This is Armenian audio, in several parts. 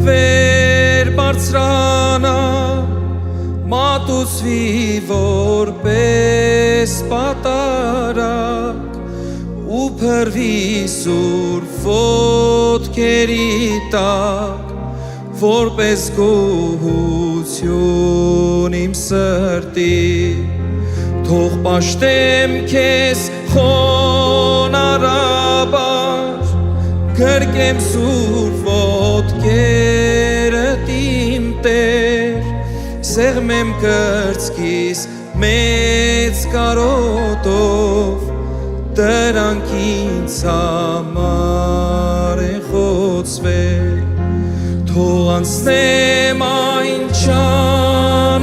վեր բարձրանա մատուցվի որպես պատարակ ու փրվի սուրբ ոտքերի տակ որպես գոհություն իմ սրտի թող պաշտեմ քեզ խոնարհաբար գրկեմ սուրբ ոտքերդ իմ Տեր սեղմեմ կրծքիս մեծ կարոտով դրանք ինձ համար են խոցվել թող անցնեմ այն ճանապարհով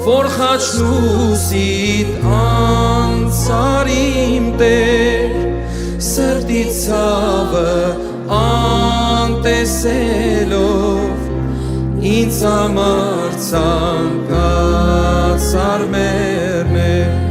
որ խաչլուսիդ անցար իմ Տեր սրտի ցավը անտեսելով ինձ համար ցանկացար մեռնել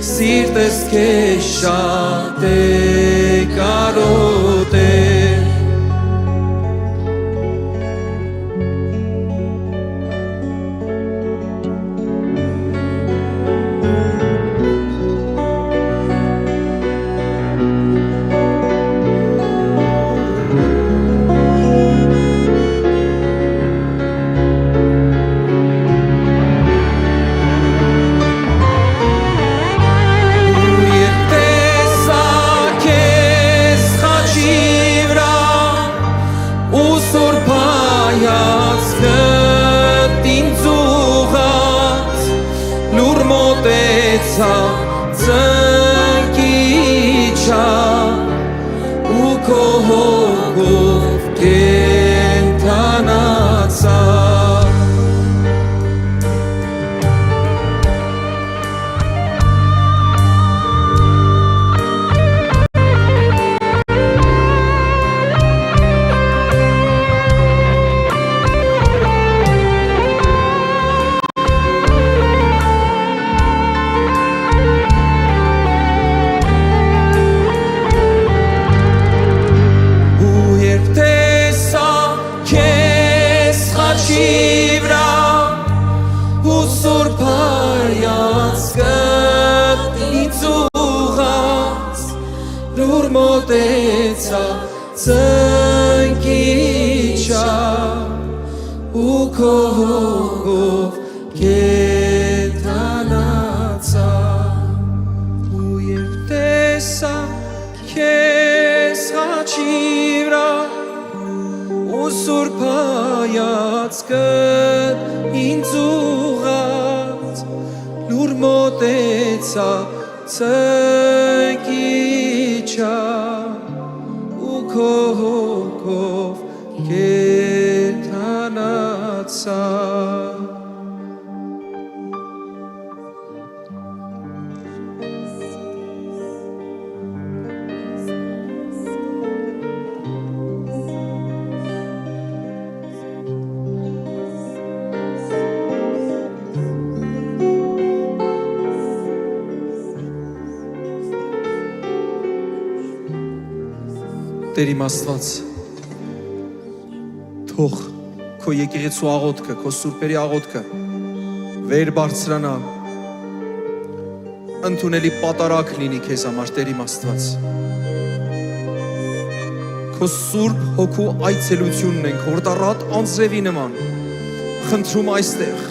Սիրտս քեզ շատ է կարոտել Տեր իմ Աստված, թող քո եկեղեցու աղոթքը, քո սուրբերի աղոթքը վեր բարձրանա, ընդունելի պատարակ լինի քեզ համար Տեր իմ Աստված։ Քո սուրբ հոգու այցելությունն ենք հորդառատ անձրևի նման խնդրում այստեղ։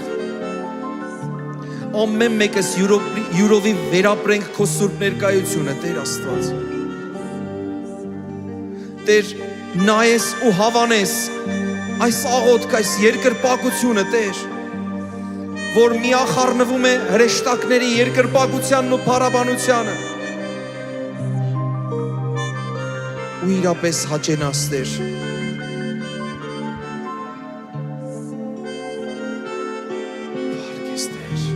Ամեն մեկս յուրովի վերապրենք քո սուրբ ներկայությունը Տեր Աստված։ Տեր նայես ու հավանես այս աղոթք, այս երկրպագությունը Տեր, որ միախառնվում է հրեշտակների երկրպագությանն ու փառաբանությանը ու իրապես հաճենաս Տեր։ Փառքես Տեր։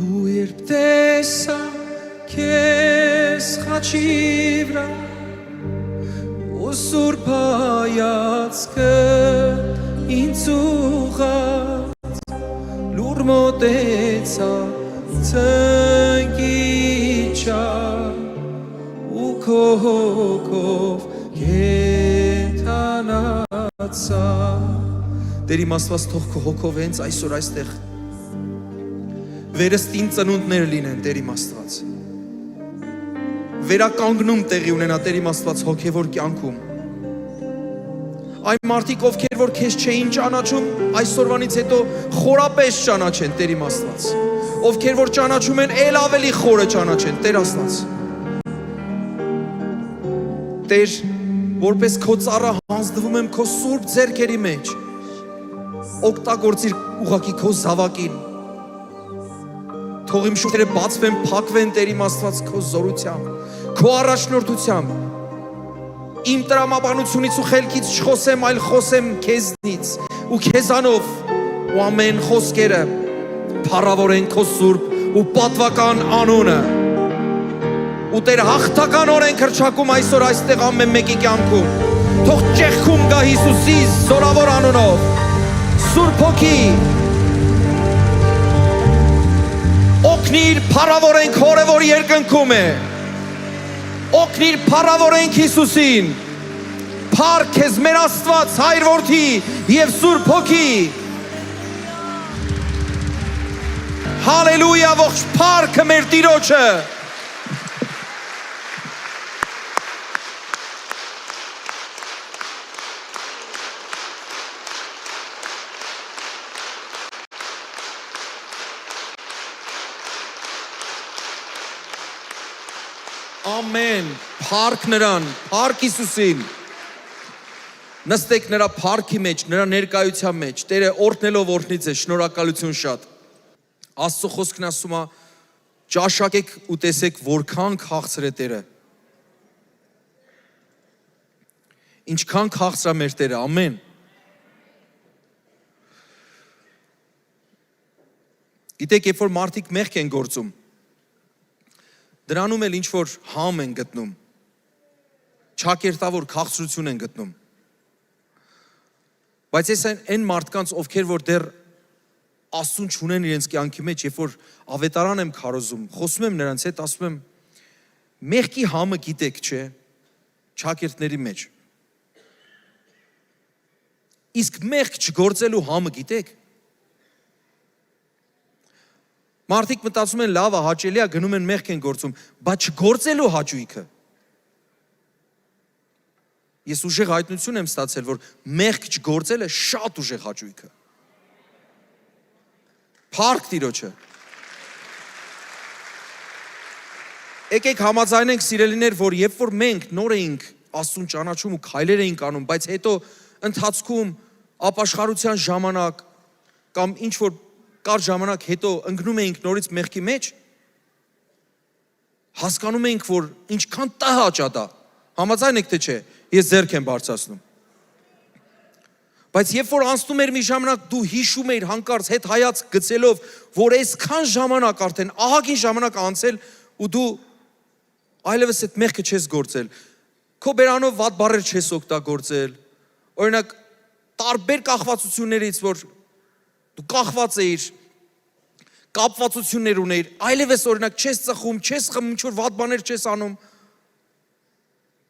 Ու երբ տեսա քեզ խաչի վրա ու սուրբ հայացքը ինձ ուղղած լուր մոտեցա ցնկիչա ու քո հոգով կենդանացա Տեր իմ Աստված թող քո հոգով հենց այսօր այստեղ վերստին ծնունդներ լինեն Տեր իմ Աստված վերականգնում տեղի ունենա Տեր իմ Աստված հոգևոր կյանքում Այն մարդիկ, ովքեր որ քեզ չէին ճանաչում, այսօրվանից հետո խորապես ճանաչեն Տեր իմ Աստված։ Ովքեր որ ճանաչում են, ել ավելի խորը ճանաչեն Տեր Աստված։ Տեր, որպես քո ծառա հանձնվում եմ քո սուրբ ձեռքերի մեջ։ Օգտագործիր ուղղակի քո զավակին։ Թող իմ շուրթերը բացվեն, փակվեն Տեր իմ Աստված քո զորությամբ, քո առաջնորդությամբ։ Իմ տրամաբանությունից ու խելքից չխոսեմ, այլ խոսեմ քեզնից ու քեզանով ու ամեն խոսքերը փառավորեն քո սուրբ ու պատվական անունը ու Տեր հաղթական օրենք հռչակում այսօր այստեղ ամեն մեկի կյանքում թող ճեղքում գա Հիսուսի զորավոր անունով Սուրբ Հոգի օգնիր փառավորենք Հորը որ երկնքում է Օգնիր փառավորենք Հիսուսին Փառք քեզ մեր Աստված Հայր Որդի եւ Սուրբ Հոգի Հալելույա ողջ փառքը մեր Տիրոջը Ամեն, փառք նրան, փառք Հիսուսին Նստեք նրա փառքի մեջ, նրա ներկայության մեջ Տերը օրհնելով օրհնից է, շնորհակալություն շատ Աստծո խոսքն ասում է ճաշակեք ու տեսեք որքան քաղցր է Տերը Ինչքան քաղցր է մեր Տերը, ամեն Գիտեք, երբ որ մարդիկ մեղք են գործում Դրանում էլ ինչ-որ համ են գտնում, չակերտավոր քաղցրություն են գտնում։ Բայց ես այն մարդկանց, ովքեր որ դեռ Աստծուն չունեն իրենց կյանքի մեջ, երբ որ ավետարան եմ քարոզում, խոսում եմ նրանց հետ, ասում եմ, մեղքի համը գիտեք, չէ, չակերտների մեջ։ Իսկ մեղք չգործելու համը գիտեք։ Մարդիկ մտածում են լավ է, հաճելի է, գնում են մեղք են գործում, բայց չգործելու հաճույքը։ Ես ուժեղ հայտնություն եմ ստացել, որ մեղք չգործելը շատ ուժեղ հաճույքը։ Փառք Տիրոջը։ Եկեք համաձայնենք սիրելիներ, որ երբ որ մենք նոր էինք Աստծուն ճանաչում ու քայլեր էինք անում, բայց հետո ընթացքում ապաշխարության ժամանակ կամ ինչ որ կար ժամանակ հետո ընկնում էինք նորից մեղքի մեջ, հասկանում էինք, որ ինչքան տհաճ է դա։ Համաձայն եք թե չէ, ես ձեռք եմ բարձրացնում։ Բայց երբ որ անցնում էր մի ժամանակ, դու հիշում էիր հանկարծ հետ հայացք գցելով, որ այսքան ժամանակ արդեն, ահագին ժամանակ անցել ու դու այլևս այդ մեղքը չես գործել։ Քո բերանով վատ բառեր չես օգտագործել։ Օրինակ, տարբեր կախվածություններից, որ դու կախված էիր, կապվածություններ ունեիր, այլևս օրինակ չես ծխում, չես խմում, ինչ-որ վատ բաներ չես անում։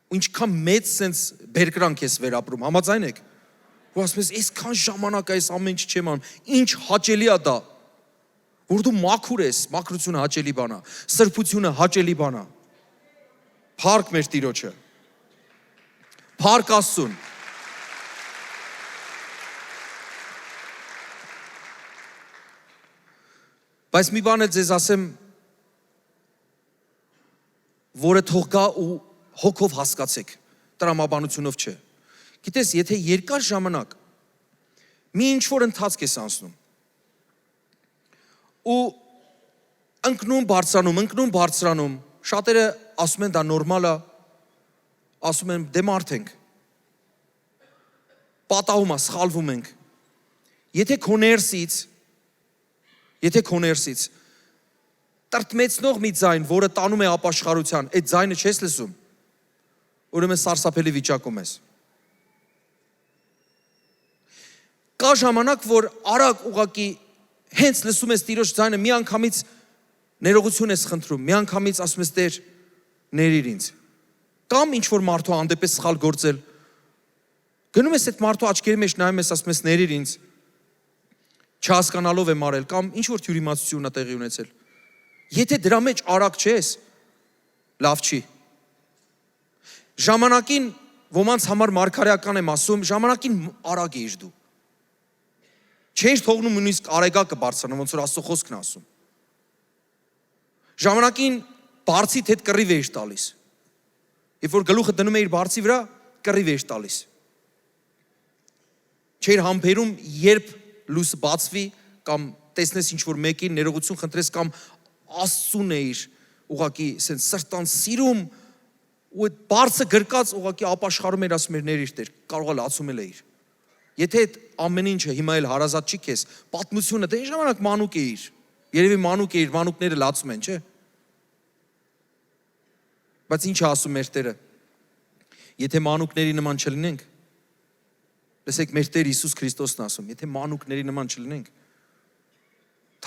Ու ինչքան մեծ սենց բերկրանք ես վերապրում, համաձայն եք։ Ու ասում ես, այսքան ժամանակ այս ամեն ինչ չեմ անում, ինչ հաճելի է դա։ որ դու մաքուր ես, մաքրությունը հաճելի բան է, սրբությունը հաճելի բան է։ Փառք մեր Տիրոջը։ Փառք Աստծուն։ Բայց մի բան էլ ձեզ ասեմ, որը թող գա ու հոգով հասկացեք, տրամաբանությունով չէ։ Գիտես, եթե երկար ժամանակ մի ինչ-որ ընթացք ես անցնում ու ընկնում բարձրանում, շատերը ասում են դա նորմալ է, ասում են դե մարդ ենք, պատահում է, սխալվում ենք։ Եթե քո ներսից տրտմեցնող մի ձայն, որը տանում է ապաշխարության, այդ ձայնը չես լսում, ուրեմն սարսափելի վիճակում ես։ Կա ժամանակ, որ արագ ուղակի հենց լսում ես Տիրոջ ձայնը, մի անգամից ներողություն ես խնդրում, մի անգամից ասում ես Տեր, ներիր ինձ։ Կամ ինչ-որ մարդու հանդեպ ես սխալ գործել, գնում ես այդ մարդու աչքերի մեջ նայում ես, ասում ես ներիր ինձ, չհասկանալով եմ արել, կամ ինչ-որ թյուրիմացություն է տեղի ունեցել։ Եթե դրա մեջ արագ չես, լավ չի։ Ժամանակին ոմանց համար մարգարեական եմ ասում, ժամանակին արագ էիր դու։ Չէիր թողնում նույնիսկ արեգակը բարձրանա, ոնց որ Աստծո խոսքն է ասում։ Ժամանակին բարձիդ հետ կռիվ էիր տալիս։ Երբ որ գլուխը դնում էիր բարձի վրա, կռիվ էիր տալիս։ Չէիր համբերում, երբ լույսը բացվի, կամ տեսնես ինչ-որ մեկին ներողություն խնդրես, կամ Աստծուն էիր ուղակի սենց սրտան սիրում, ու այդ բարձը գրկած ուղակի ապաշխարում էր, ասում էր ներիր Տեր, կարող է լացում էիր։ Եթե այդ ամեն ինչը հիմա էլ հարազատ չի քեզ, պատմությունը դե ժամանակ մանուկ էիր, երևի մանուկ էիր, մանուկները լացում են, չէ՞։ Բայց ինչ է ասում մեր Տերը։ Եթե մանուկների նման չլինենք, լսեք մեր Տեր Հիսուս Քրիստոսն ասում, եթե մանուկների նման չլինենք,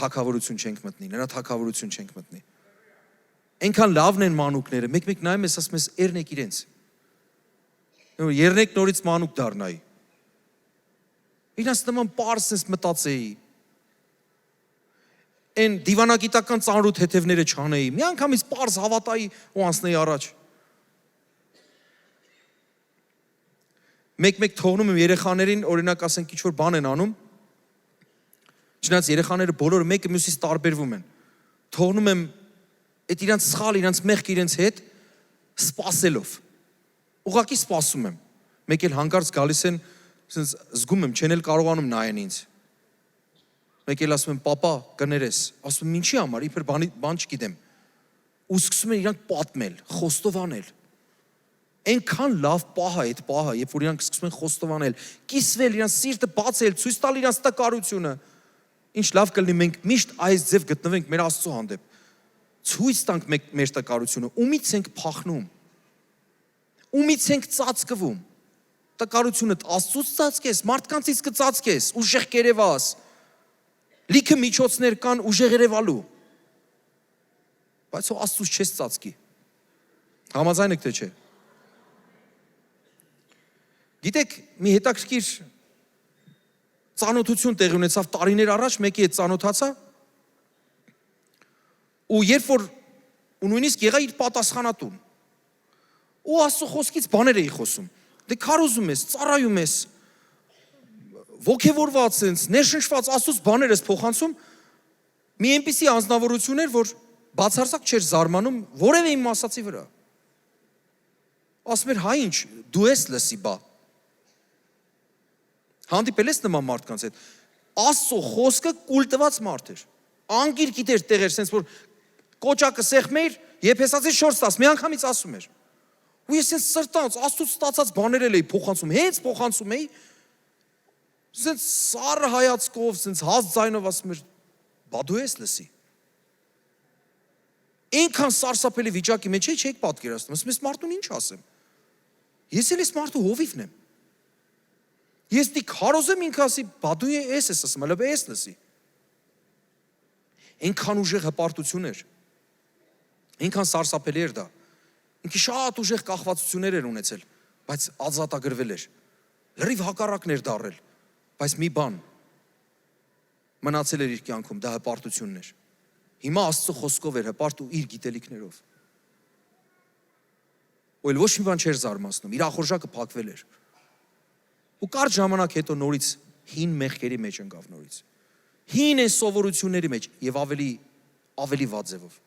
թագավորություն չենք մտնի, նրա թագավորություն չենք մտնի։ Այնքան լավն են մանուկները, մեկ-մեկ նայում ես, ասում ես երնեք իրենց։ Երնեք նորից մանուկ դառնայի։ Իրանց նման պարզ ես մտածեի։ Այն դիվանագիտական ծանրութ հետևները չանեի, մի անգամից պարզ հավատայի ու անցնեի առաջ։ Մեկ-մեկ թողնում եմ երեխաներին, օրինակ ասենք ինչ-որ բան են անում, չնայած երեխաները բոլորը մեկը մյուսից տարբերվում են, թողնում եմ այդ իրանց սխալ, իրանց մեղք իրենց հետ, սպասելով, ուղղակի սպասում եմ, մեկ էլ հանկարծ գալիս են, զգում եմ, չեն էլ կարողանում նայեն ինձ, մեկ էլ ասում եմ, պապա, կներես, ասում եմ, ինչի համար, իբր բան չգիտեմ, ու սկսում են իրանք պատմել, խոստովանել, այնքան լավ պահ է այդ պահը, երբ որ իրանք սկսում են խոստովանել, կիսվել, իրանց սիրտը բացել, ցույց տալ իրանց տկարությունը, ինչ լավ կլինի մենք միշտ այս ձև գտնվենք մեր Աստծո հանդեպ, ցույց տանք մեր տկարությունը, ումից ենք փախնում, ումից ենք ծածկվում, տկարությունդ Աստծուց ծածկես, մարդկանցից կծածկես, ուժեղ կերևաս, լիքը միջոցներ կան ուժեղ երևալու, բայց ու Աստծուց չես ծածկի, համաձայն եք թե չէ։ Գիտեք, մի հետաքրքիր ծանոթություն տեղի ունեցավ տարիներ առաջ, մեկի հետ ծանոթացա, ու երբ որ ու նույնիսկ եղա իր պատասխանատուն, ու Աստծո խոսքից բաներ էի խոսում, դե քարոզում ես, ծառայում ես, ոգևորված ես, ներշնչված Աստծուց բաներ ես փոխանցում, մի այնպիսի անձնավորություն էր, որ բացարձակ չէր զարմանում որևէ իմ ասացի վրա։ Ասում էր, հա ինչ, դու ես լսի բա։ Հանդիպել ես նման մարդկանց հետ, Աստծո խոսքը կուլ տված մարդ էր, անգիր գիտեր տեղեր, սենց որ կոճակը սեղմեր, Եփեսացի 4:10, մի անգամից ասում էր, ու ես սենց սրտանց, Աստծուց ստացած բաներ էի փոխանցում, հենց փոխանցում էի, սենց սառը հայացքով, սենց հաստ ձայնով ասում էր, բա դու ես լսի։ Այնքան սարսափելի վիճակի մեջ չէիք պատկերացնում, ասում ես մարդուն ինչ ասեմ։ Ես էլ ես մարդու հովիվն եմ։ Ես դի քարոզեմ ինքը ասի, բա դու ես ասում, հələ ես լսի։ Այնքան ուժեղ հպարտություն էր։ Այնքան սարսափելի էր դա։ Ինքը շատ ուժեղ կախվածություններ էր ունեցել, բայց ազատագրվել էր։ Լրիվ հակառակն էր դարել, բայց մի բան։ մնացել էր իր կյանքում, դա հպարտությունն էր։ Հիմա Աստծո խոսքով էր հպարտ ու իր գիտելիքներով։ Ու ոչ մի բան չէր զարմացնում, իր ախորժակը փակվել էր։ Ու կարճ ժամանակ հետո նորից հին մեղքերի մեջ ընկավ նորից։ Հին են սովորությունների մեջ եւ ավելի վատ ձևով։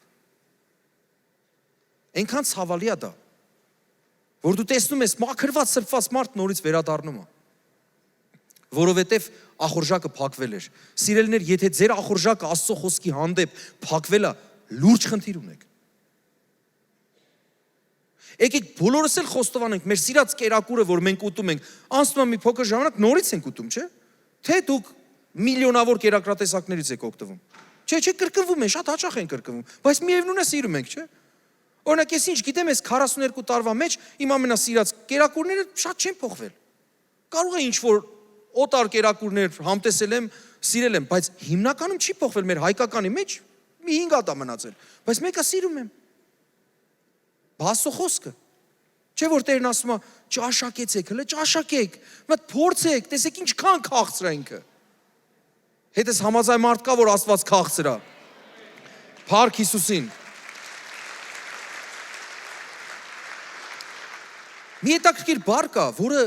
Այնքան ցավալի է դա, որ դու տեսնում ես մաքրված սրբված մարդ նորից վերադառնում է։ Որովհետև ախորժակը փակվել էր։ Սիրելիներ, եթե ձեր ախորժակը Աստծո խոսքի հանդեպ փակվել է, լուրջ խնդիր ունեք։ Եկեք բոլորս էլ խոստովանենք մեր սիրած կերակուրը, որ մենք ուտում ենք, անցնում է մի փոքր ժամանակ, նորից ենք ուտում, չէ՞։ Թե դուք միլիոնավոր կերակրատեսակներից եք օգտվում։ Չէ, կրկնվում են, շատ հաճախ են կրկնվում, բայց միևնույն է սիրում ենք, չէ՞։ Օրինակ, ես ինչ գիտեմ, ես 42 տարվա մեջ իմ ամենասիրած կերակուրները շատ չեն փոխվել։ Կարող է ինչ-որ օտար կերակուրներ համտեսել եմ, սիրել եմ, բայց հիմնականում չի փոխվել մեր հայկականի մեջ, մի 5 հատ է մնացել, բայց մեկը սիրում եմ։ Աստծո խոսքը։ Չէ՞ որ Տերն ասում է, ճաշակեցեք, հələ ճաշակեք, մտ փորձեք, տեսեք ինչքան քաղցր է ինքը։ Հետս համաձայն մարդ կա, որ Աստված քաղցր է։ Փառք Հիսուսին։ Մի հետաքրքիր բառ կա, որը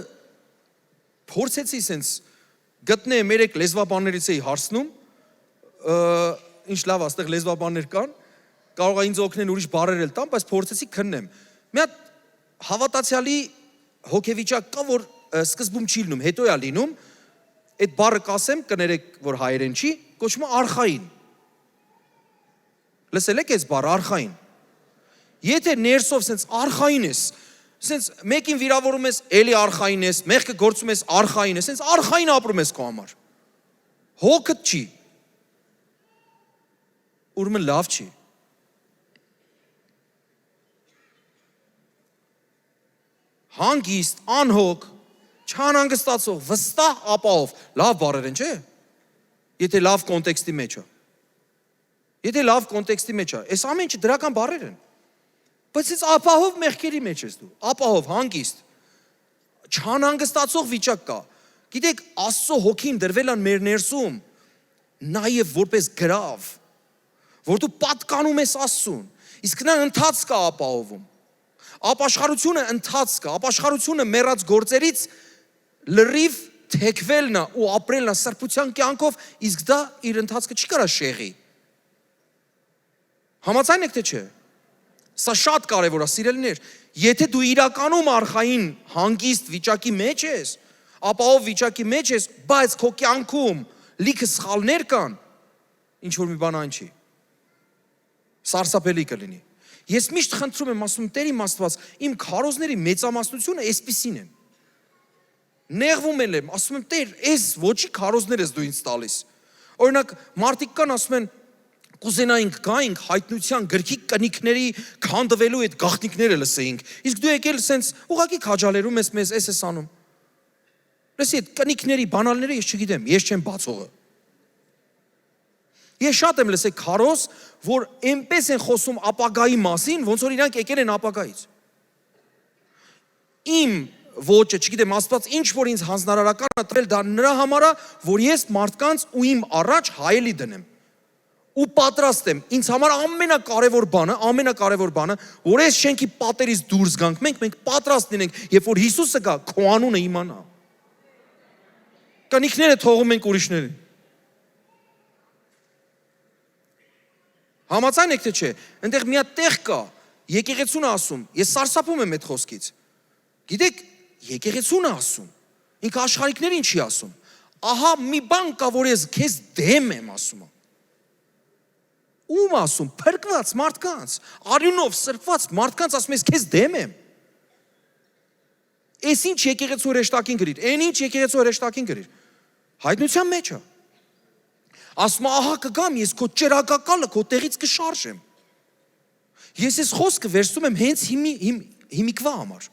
փորձեցի սենց գտնեմ, երեք լեզվաբաններից էի հարցնում, ինչ լավ, աստեղ լեզվաբաններ կան, կարող է ինձ օգնեն ուրիշ բառեր էլ տամ, բայց փորձեցի քննեմ։ Մի հատ հավատացյալի հոգեվիճակ կա, որ սկզբում չի լինում, հետո է լինում, այդ բառը կասեմ, կներեք, որ հայերեն չի, կոչվում է արխային։ Լսել եք այս բառը արխային։ Եթե ներսով սենց արխային ես, սենց մեկին վիրավորում ես, էլի արխային ես, մեղքը գործում ես, արխային ես, սենց արխային ապրում ես քո համար։ Հոգդ չի։ Ուրեմն լավ չի։ Հանգիստ, անհոգ, չանհանգստացող, վստահ ապահով, լավ բառեր են, չէ՞։ Եթե լավ կոնտեքստի մեջ է։ Եթե լավ կոնտեքստի մեջ է, այս ամեն ինչը դրական բառեր են։ Բայց այս ապահով մեղքերի մեջ ես դու, ապահով, հանգիստ, չանհանգստացող վիճակ կա։ Գիտեք, Աստծո հոգին դրվել են մեր ներսում, նաև որպես գրավ, որ դու պատկանում ես Աստծուն, իսկ նա ընթացք է ապահովում։ Ապաշխարությունը ընթացք է, ապաշխարությունը մեռած գործերից լրիվ թեքվելն է ու ապրելն է սրբության կյանքով, իսկ դա իր ընթացքը չի կարա շեղի։ Համաձայն եք թե չէ։ Սա շատ կարևոր է, սիրելիներ։ Եթե դու իրականում արխային հանգիստ վիճակի մեջ ես, ապահով վիճակի մեջ ես, բայց քո կյանքում լիքը սխալներ կան, ինչ որ մի բան այն չի։ Սարսափելի կլինի։ Ես միշտ խնդրում եմ, ասում Տեր իմ Աստված, իմ քարոզների մեծամասնությունը էսպիսին են։ Նեղվում եմ, ասում եմ Տեր, այս ոչի քարոզներ ես դու ինձ տալիս։ Օրինակ, մարդիկ կան ասում են, կուզենայինք գայինք հայտնության գրքի կնիքների քանդվելու այդ գաղտնիքները լսեինք։ Իսկ դու եկել սենց ուղղակի քաջալերում ես մեզ, էս անում։ Լսի, այդ կնիքների բանալները ես չգիտեմ, ես չեմ բացողը։ Ես շատ եմ լսել քարոզ, որ այնպես են խոսում ապագայի մասին, ոնց որ իրանք եկել են ապագայից։ Իմ ոճը, չգիտեմ, Աստված ինչ որ ինձ հանձնարարական է տվել, դա նրա համար է, որ ես մարդկանց ու իմ առաջ հայելի դնեմ։ Ու պատրաստ եմ, ինձ համար ամենակարևոր բանը, որ այս շենքի պատերից դուրս գանք, մենք պատրաստ լինենք, երբ որ Հիսուսը գա, քո անունը իմանա։ Կնիքները թողում ենք ուրիշներին։ Համաձայն եք թե չէ, այնտեղ մի հատ տեղ կա, եկեղեցուն է ասում, ես սարսափում եմ այդ խոսքից։ Գիտեք, եկեղեցուն է ասում, ինքը աշխարհիկներին չի ասում։ Ահա մի բան կա, որ ես քեզ դեմ եմ ասում։ Ում ասում, փրկված մարդկանց, արյունով սրբված մարդկանց ասում ես քեզ դեմ եմ։ Էս ինչ եկեղեցու հրեշտակին գրիր, այն ինչ եկեղեցու հրեշտակին գրիր։ Հայտնության մեջ է։ Ասում ահա կգամ, ես քո ճրագակալը քո տեղից կշարժեմ։ Ես այս խոսքը վերցնում եմ հենց հիմիկվա համար։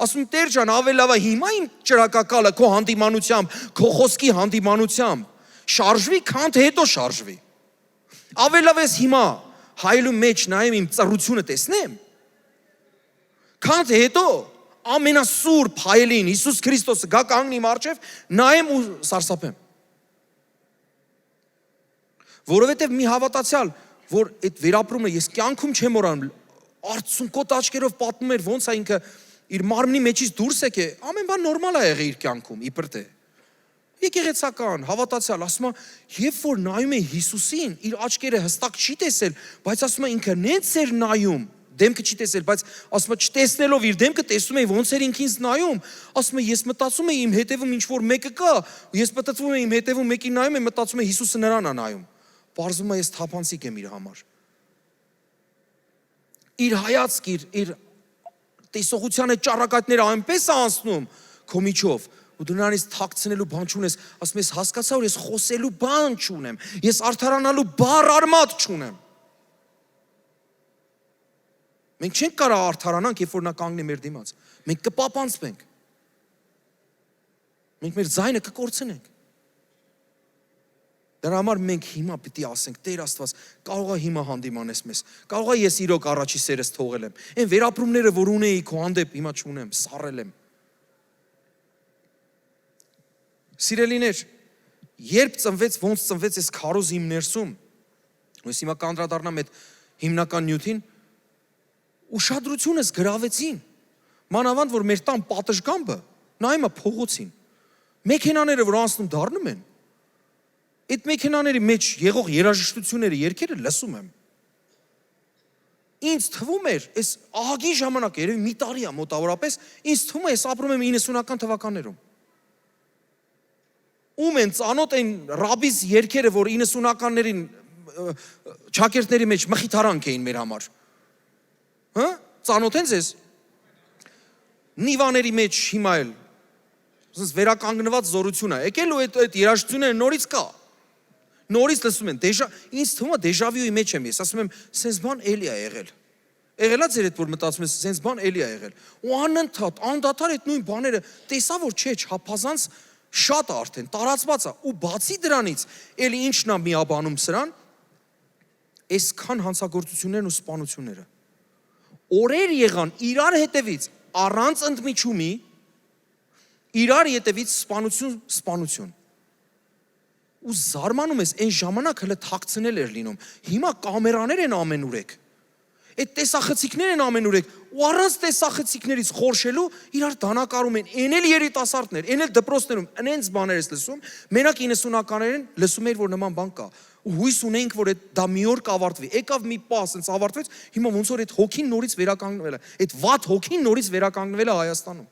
Ասում Տեր ջան, ավելի լավ է հիմա իմ ճրագակալը քո հանդիմանությամբ, քո խոսքի հանդիմանությամբ շարժվի, քան թե հետո շարժվի։ Ավելի լավ է հիմա հայելու մեջ նայեմ իմ ծառությունը տեսնեմ, քան թե հետո ամենասուրբ հայելին Հիսուս Քրիստոսը գա կանգնի իմ առջև, նայեմ ու սարսափեմ։ Որովհետև մի հավատացյալ, որ այդ վերապրումը ես կյանքում չեմ մոռանում, արցունքոտ աչքերով պատմում էր ոնց է ինքը իր մարմնի մեջից դուրս եկե, ամեն բան նորմալ է եղել իր կյանքում, իբր թե։ Եկեղեցական, հավատացյալ, ասում է, երբ որ նայում է Հիսուսին, իր աչքերը հստակ չի տեսել, բայց ասում է ինքը նենց էր նայում, դեմքը չի տեսել, բայց ասում է չտեսնելով իր դեմքը տեսում է ոնց էր ինքն ինձ նայում, ասում է ես մտածում եմ իմ հետևում ինչ որ մեկը կա, ես մտածում եմ իմ հետևում մեկին նայում եմ, մտածում եմ Հիսուսը նրան է նայում։ Պարզվում է ես թափանցիկ եմ իր համար։ Իր հայացք, իր տեսողությանը ճառագայթները այնպես է անցնում քո միջով, ու դու նրանից թաքցնելու բան չունես, ասում ես հասկացա որ ես խոսելու բան չունեմ, ես արդարանալու բառ արմատ չունեմ։ Մենք չենք կարող արդարանանք, երբ որ նա կանգնի մեր դիմաց։ Մենք կպապանցվենք։ Մենք մեր ձայնը կկորցնենք։ Դրա համար մենք հիմա պիտի ասենք, Տեր Աստված, կարող է հիմա հանդիմանես մեզ։ Կարող է ես իրոք առաջի սերս թողել եմ։ Այն վերապրումները, որ ունեի քո հանդեպ, հիմա չունեմ, սառել եմ։ Սիրելիներ, երբ ծնվեց, ոնց ծնվեց այս քարոզը իմ ներսում, ես հիմա կանդրադառնամ այդ հիմնական նյութին, ուշադրությունս գրավեցին, մանավանդ, որ մեր տան պատշգամբը, նայում է փողոցին, մեքենաները, որ անցնում դառնում են, այդ մեքենաների մեջ եղող երաժշտությունները, երգերը լսում եմ։ Ինձ թվում էր, այս ահագին ժամանակ, երևի մի տարի է մոտավորապես, ինձ թվում է, ես ապրում եմ 90-ական թվականներում։ Ում են ծանոթ այն ռաբիս երգերը, որ 90-ականներին ճակերտների մեջ մխիթարանք էին մեր համար։ Հա? Ծանոթ են ձեզ։ Նիվաների մեջ հիմա էլ ասես վերականգնված զորություն է։ Եկել ու այդ երաժշտությունները նորից կա։ Նորից լսում են, ինձ թվում է դեժավյուի մեջ եմ ես, ասում եմ, սենց բան էլի է եղել։ Եղելա ձեր հետ որ մտածում ես, սենց բան էլի է եղել։ Ու անընդհատ, անդադար այդ նույն բաները, տեսա որ չէ, չափազանց շատ է արդեն, տարածված է։ Ու բացի դրանից, էլի ինչն է միաբանում սրան, այսքան հանցագործություններն ու սպանությունները։ Օրեր եղան իրար հետևից, առանց ընդմիջումի, իրար հետևից սպանություն։ Ու զարմանում ես, այն ժամանակ հələ թաքցնել էր լինում։ Հիմա կամերաներ են ամենուրեք։ Այդ տեսախցիկներ են ամենուրեք, ու առանց տեսախցիկներից խորշելու իրար դանակարում են, այն էլ երիտասարդներ, այն էլ դպրոցներում, այնց բաներ ես լսում, մենակ 90-ականներին լսում էր, որ նման բան կա։ Ու հույս ունենք, որ դա մի օր կավարտվի։ Եկավ մի պահ, ասենց ավարտվեց, հիմա ոնց որ այդ հոգին նորից վերականգնվել է, այդ վատ հոգին նորից վերականգնվել է Հայաստանում։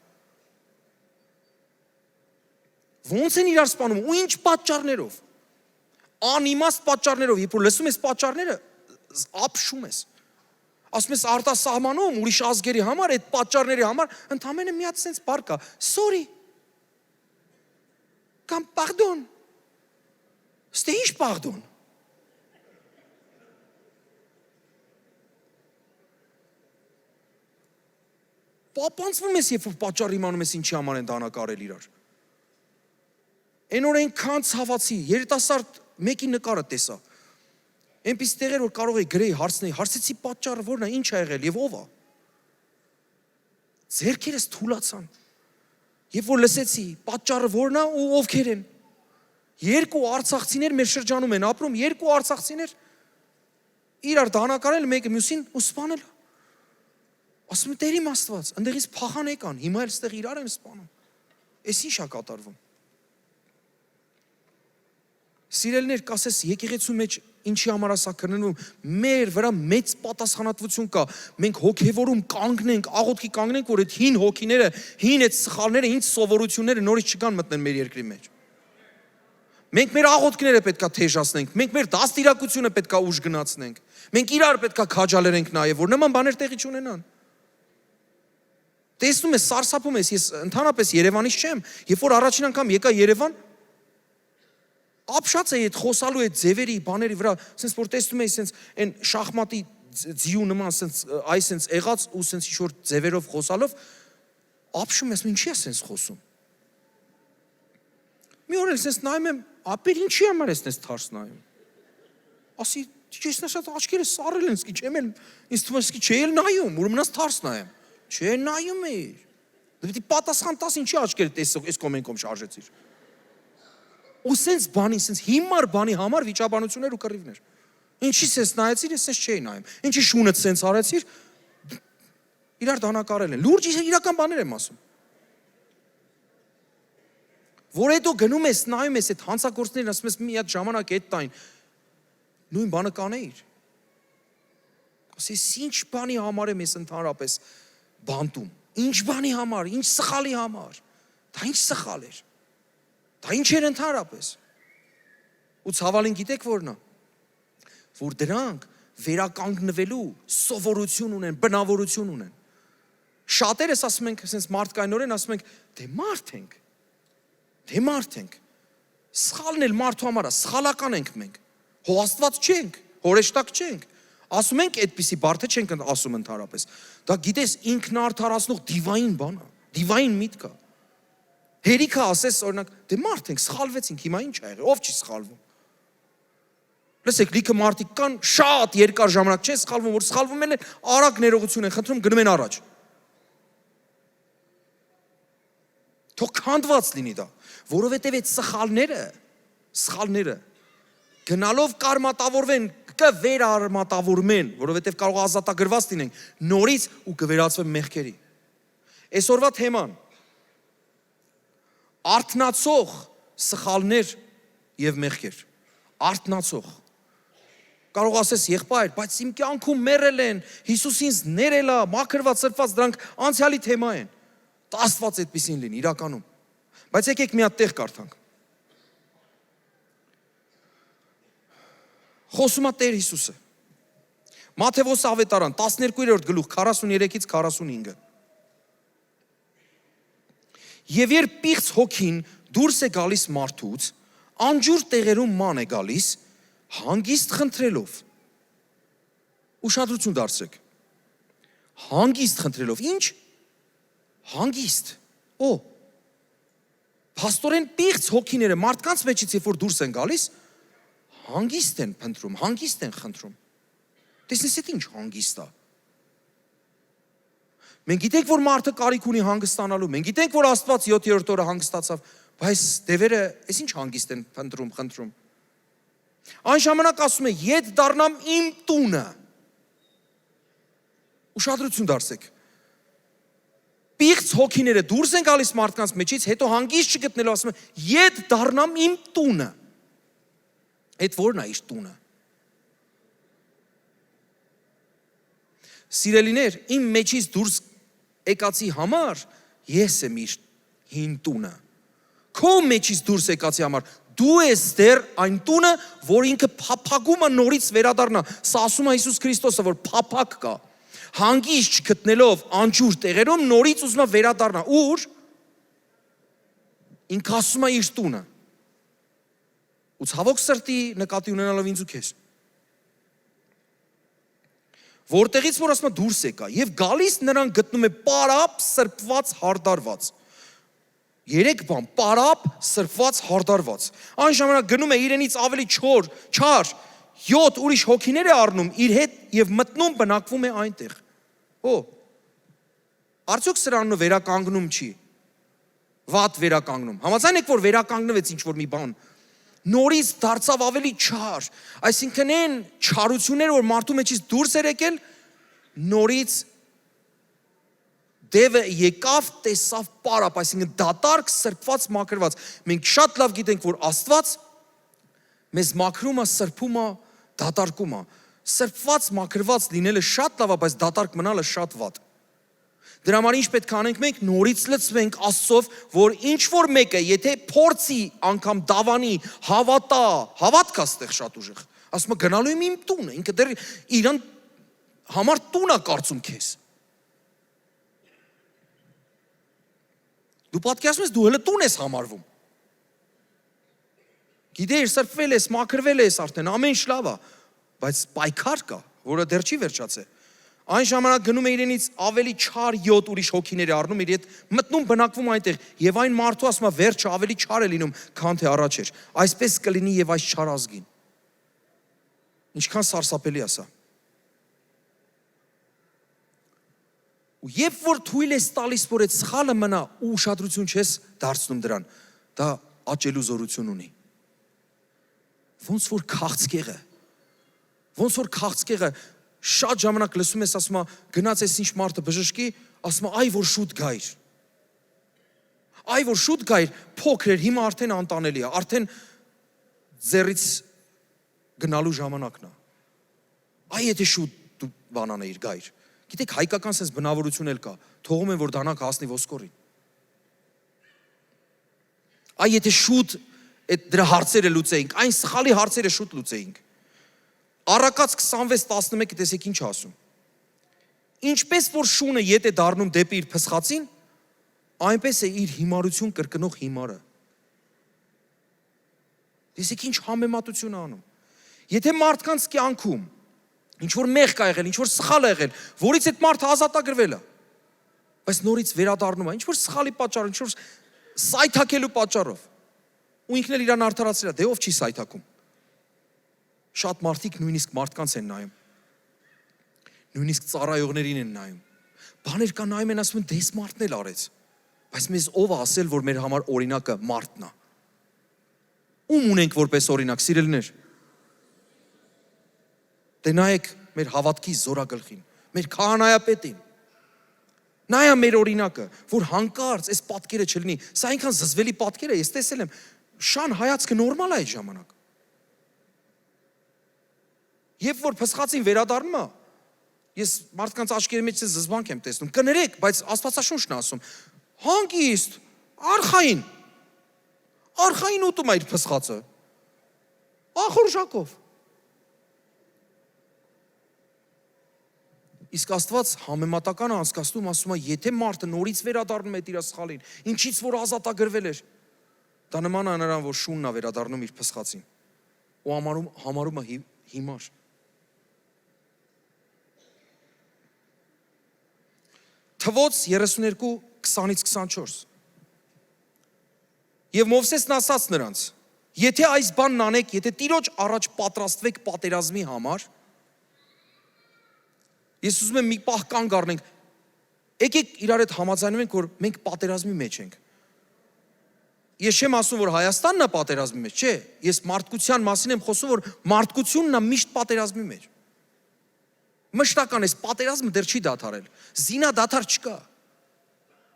Ոնց են իրար սպանում, ու ինչ պատճառներով։ Անիմաստ պատճառներով, երբ որ լսում ես պատճառները, ապշում ես։ Ասում ես արտասահմանում ուրիշ ազգերի համար, այդ պատճառների համար ընդամենը մի հատ sense բառ կա, sorry։ Կամ pardon։ Ստե ինչ pardon։ Պապանցվում ես, երբ որ պատճառ իմանում ես ինչի համար են դանակարել իրար։ Այն օր այնքան ցավացի, երիտասարդ մեկի նկարը տեսա։ Այնպես տեղեր որ կարող էի գրեի հարցնեի, հարցեցի պատճառը որն է, ինչ ա եղել եւ ով է։ Ձերքերս թուլացան։ Երբ որ լսեցի պատճառը որն է ու ովքեր են։ Երկու արցախցիներ մեր շրջանում են ապրում, երկու արցախցիներ իրար դանակարել մեկը մյուսին ու սպանել։ Ասում եմ Տեր իմ Աստված, ընդեղից փախան եկան, հիմա էլ ստեղ իրար են սպանում։ Էս ինչ է կատարվում։ Սիրելիներ, կասես եկեղեցու մեջ ինչի համար ասա քննվում, մեր վրա մեծ պատասխանատվություն կա։ Մենք հոգևորում կանգնենք, աղոթքի կանգնենք, որ այդ հին հոգիները, հին այդ սխալները, հին սովորությունները նորից չգան մտնեն մեր երկրի մեջ։ Մենք մեր աղոթքները պետքա թեժացնենք, մենք մեր դաստիարակությունը պետքա ուժ գնացնենք։ Մենք իրար պետքա քաջալերենք նաև, որ նման բաներ տեղի չունենան։ Տեսնում ես, սարսափում ես, ես ընդհանրապես Երևանից չեմ, երբ որ առաջին անգամ եկա Երևան, ապշած է այդ խոսալու այդ ձևերի, բաների վրա, սենց որ տեսնում էի սենց այն շախմատի ձիու նման սենց այ սենց եղած ու սենց ինչ-որ ձևերով խոսալով, ապշում ես, ինչի է սենց խոսում։ Մի օր էլ սենց նայում եմ, ապեր ինչի համար ես սենց թարս նայում։ Ասի, ես նշած աչքերը սառել են, սկի չեմ էլ, ինձ թվում է սկի չէ էլ նայում, որ մնաց թարս նայեմ։ Չէ նայում էիր։ Դու պիտի պատասխան տաս ինչի աչքերը տեսող, այս կոմենկոմ շարժեցիր։ Ու սենց բանի, սենց հիմար բանի համար վիճաբանություններ ու կռիվներ։ Ինչի սենց նայեցիր, ես սենց չէի նայում։ Ինչի շունդ սենց արեցիր, իրար դանակարել են։ Լուրջ իրական բաներ եմ ասում։ Որ հետո գնում ես, նայում ես այդ հանցագործներին, ասում ես մի հատ ժամանակ այդ տային, նույն բանը կանեիր։ Ասես ինչ բանի համար եմ ես ընդհանրապես բանտում, ինչ բանի համար, ինչ սխալի համար, դա ինչ սխալ էր, դա ինչ էր ընդհանրապես։ Ու ցավալին գիտեք որն է, որ դրանք վերականգնվելու սովորություն ունեն, բնավորություն ունեն։ Շատերս ասում ենք, ասենց մարդկայնորեն ասում ենք, դե մարդ ենք, սխալն էլ մարդու համար է, սխալական ենք մենք, հո Աստված չենք, հորեշտակ չենք, ասում ենք այդպիսի բարդը չենք ասում ընդհանրապես, դա գիտես ինքնարդարացնող դիվային բան է, դիվային միտք է, հերիքը ասես օրինակ, դե մարդ ենք, սխալվեցինք, հիմա ինչ ա եղել, ով չի սխալվում, լսեք, լիքը մարդիկ կան, շատ երկար ժամանակ չեն սխալվում, որ սխալվում են, արագ ներողություն են խնդրում, գնում են առաջ, թող քանդված լինի դա, որովհետև այդ սխալները գնալով կարմատավորվեն, կվերարմատավորվեն, որովհետև կարող ազատագրված լինեն նորից ու կվերածվեն մեղքերի։ Այսօրվա թեման արթնացող սխալներ եւ մեղքեր։ Արթնացող։ Կարող ասես եղբայր, բայց իմ կյանքում մեռել են, Հիսուս ինձ ներել է, մաքրված, սրբված, դրանք անցյալի թեմա են։ Աստված այդպեսին լինի իրականում։ Բայց եկեք մի հատ տեղ կարդանք։ Խոսում է Տեր Հիսուսը։ Մատթեոս ավետարան 12-րդ գլուխ 43-ից 45։ Եվ երբ պիղծ հոգին դուրս է գալիս մարդուց, անջուր տեղերում ման է գալիս, հանգիստ խնդրելով։ Ուշադրություն դարձրեք։ Հանգիստ խնդրելով, ինչ? Հանգիստ։ Փաստորեն պիղծ հոգիները մարդկանց մեջից երբ որ դուրս են գալիս, հանգիստ են փնտրում, հանգիստ են խնդրում։ Տեսնես այդ ինչ հանգիստ է։ Մենք գիտենք որ մարդը կարիք ունի հանգստանալու, մենք գիտենք որ Աստված 7-րդ օրը հանգստացավ, բայց դևերը այս ինչ հանգիստ են փնտրում, խնդրում։ Այն ժամանակ ասում է, «Ետ դառնամ իմ տունը»։ Ուշադրություն դարձեք։ Պիղծ հոգիները դուրս են գալիս մարդկանց մեջից, հետո հանգիստ չգտնելով ասում է, «Ետ դառնամ իմ տունը»։ Այդ որն է իր տունը։ Սիրելիներ, իմ մեջից դուրս եկածի համար ես եմ իր հին տունը։ Քո մեջից դուրս եկածի համար դու ես դեռ այն տունը, որ ինքը փափագում է նորից վերադառնա։ Սա ասում է Հիսուս Քրիստոսը, որ փափակ կա։ Հանգիստ չգտնելով անջուր տեղերում նորից ուզում է վերադառնա։ Ուր? Ինքը ասում է իր տունը։ Ու ցավոք սրտի նկատի ունենալով ինձ ու քեզ։ Որտեղից որ ասում է դուրս եկա եւ գալիս նրան գտնում է պարապ, սրբված, հարդարված։ Երեք բան, պարապ, սրբված, հարդարված։ Այն ժամանակ գնում է իրենից ավելի չար 7 ուրիշ հոգիներ է առնում իր հետ եւ մտնում բնակվում է այնտեղ։ Արդյոք սրանով վերականգնում չի։ Վատ վերականգնում։ Համաձայն եք որ վերականգնվեց ինչ որ մի բան։ Նորից դարձավ ավելի չար։ Այսինքն այն չարությունները որ մարդու մեջից դուրս էր եկել, նորից դևը եկավ, տեսավ պարապ, այսինքն դատարկ, սրբված, մաքրված։ Մենք շատ լավ գիտենք, որ Աստված մեզ մաքրում է, սրբում է, դատարկում է։ Սրբված, մաքրված լինելը շատ լավ է, բայց դատարկ մնալը շատ վատ։ Դրա համար ինչ պետք է անենք մենք նորից լցվենք Աստծով, որ ինչ որ մեկը, եթե փորձի անգամ դավանի, հավատա, հավատք աստեղ շատ ուժեղ։ Ասում է գնալու եմ իմ տունը, ինքը դեռ իրան համար տուն է կարծում քեզ։ Դու պատկերացնում ես դու հələ տուն ես համարվում։ Գիտես, սրբվել ես, մաքրվել ես արդեն, ամեն ինչ լավ է, բայց պայքար կա, որը դեռ չի վերջացել։ Այն ժամանակ գնում է իրենից ավելի չար 7 ուրիշ հոգիներ առնում իր հետ, մտնում բնակվում այնտեղ, եւ այն մարդու ասում է վերջը ավելի չար է լինում, քան թե առաջ էր։ Այսպես կլինի եւ այս չար ազգին։ Ինչքան սարսափելի է սա։ Ու երբ որ թույլ ես տալիս, որ այդ սխալը մնա ու ուշադրություն չես դարձնում դրան, դա աճելու զորություն ունի։ ոնց որ քաղցկեղը, ոնց որ քաղցկեղը, շատ ժամանակ լսում ես, ասում է, գնաց ես ինչ մարդը բժշկի, ասում է, այ որ շուտ գայր, այ որ շուտ գայր, փոքր էր, հիմա արդեն անտանելի է, արդեն ձեռից գնալու ժամանակն է, այ եթե շուտ դու բանան էիր գայր, գիտեք, հայկական սենց բնավորություն էլ կա, թողում են, որ դանակ հասնի ոսկորին, այ եթե շուտ այդ դրա հարցերը լուծեինք, այն սխալի հարցերը շուտ լուծեինք, Առակաց 26:11 տեսեք ինչ ասում, ինչպես որ շունը ետ է դառնում դեպի իր փսխացին, այնպես է իր հիմարություն կրկնող հիմարը, տեսեք ինչ համեմատություն է անում, եթե մարդկանց կյանքում, ինչ որ մեղք է եղել, ինչ որ սխալ է եղել, որից այդ մարդը ազատագրվել է, բայց նորից վերադառնում է, ինչ որ սխալի պատճառով, ինչ որ սայթաքելու պատճառով, ու ինքն էլ իրան արդարացրել է, դե ով չի սայթաքում, շատ մարդիկ նույնիսկ մարդկանց են նայում, նույնիսկ ծառայողներին են նայում, բաներ կա նայում են ասում են, դες մարդն էլ արեց, բայց մեզ ով է ասել, որ մեր համար օրինակը մարդն է, ում ունենք որպես օրինակ, սիրելիներ, դե նայեք մեր հավատքի զորագլխին, մեր քահանայապետին, նայա մեր օրինակը, որ հանկարծ այս պատկերը չլինի, սա այնքան զզվելի պատկեր է, ես տեսել եմ, շան հայացքը նորմալ է այդ ժամանակ, երբ որ փսխացին վերադառնում է, ես մարդկանց աչքերի մեջ զզվանք եմ տեսնում, կներեք, բայց Աստվածաշունչն է ասում, հանգիստ, արխային ուտում է իր փսխացը, ախորժակով, իսկ Աստված համեմատական անցկացնում ասում է, եթե մարդը նորից վերադառնում է իր սխալին, ինչից որ ազատագրվել էր, դա նման է նրան, որ շունն է վերադառնում իր փսխացին, ու համարում է հիմար, Թվոց 32:20-24 Եվ Մովսեսն ասաց նրանց, եթե այս բանն անեք, եթե Տիրոջ առաջ պատրաստվեք պատերազմի համար, ես ուզում եմ մի պահ կանգ առնենք, եկեք իրար հետ համաձայնվենք, որ մենք պատերազմի մեջ ենք, ես չեմ ասում, որ Հայաստանն է պատերազմի մեջ, չէ, ես մարդկության մասին եմ խոսում, որ մարդկությունն է միշտ պատերազմի մեջ, մշտական այս պատերազմը դեռ չի դադարել, զինադադար չկա,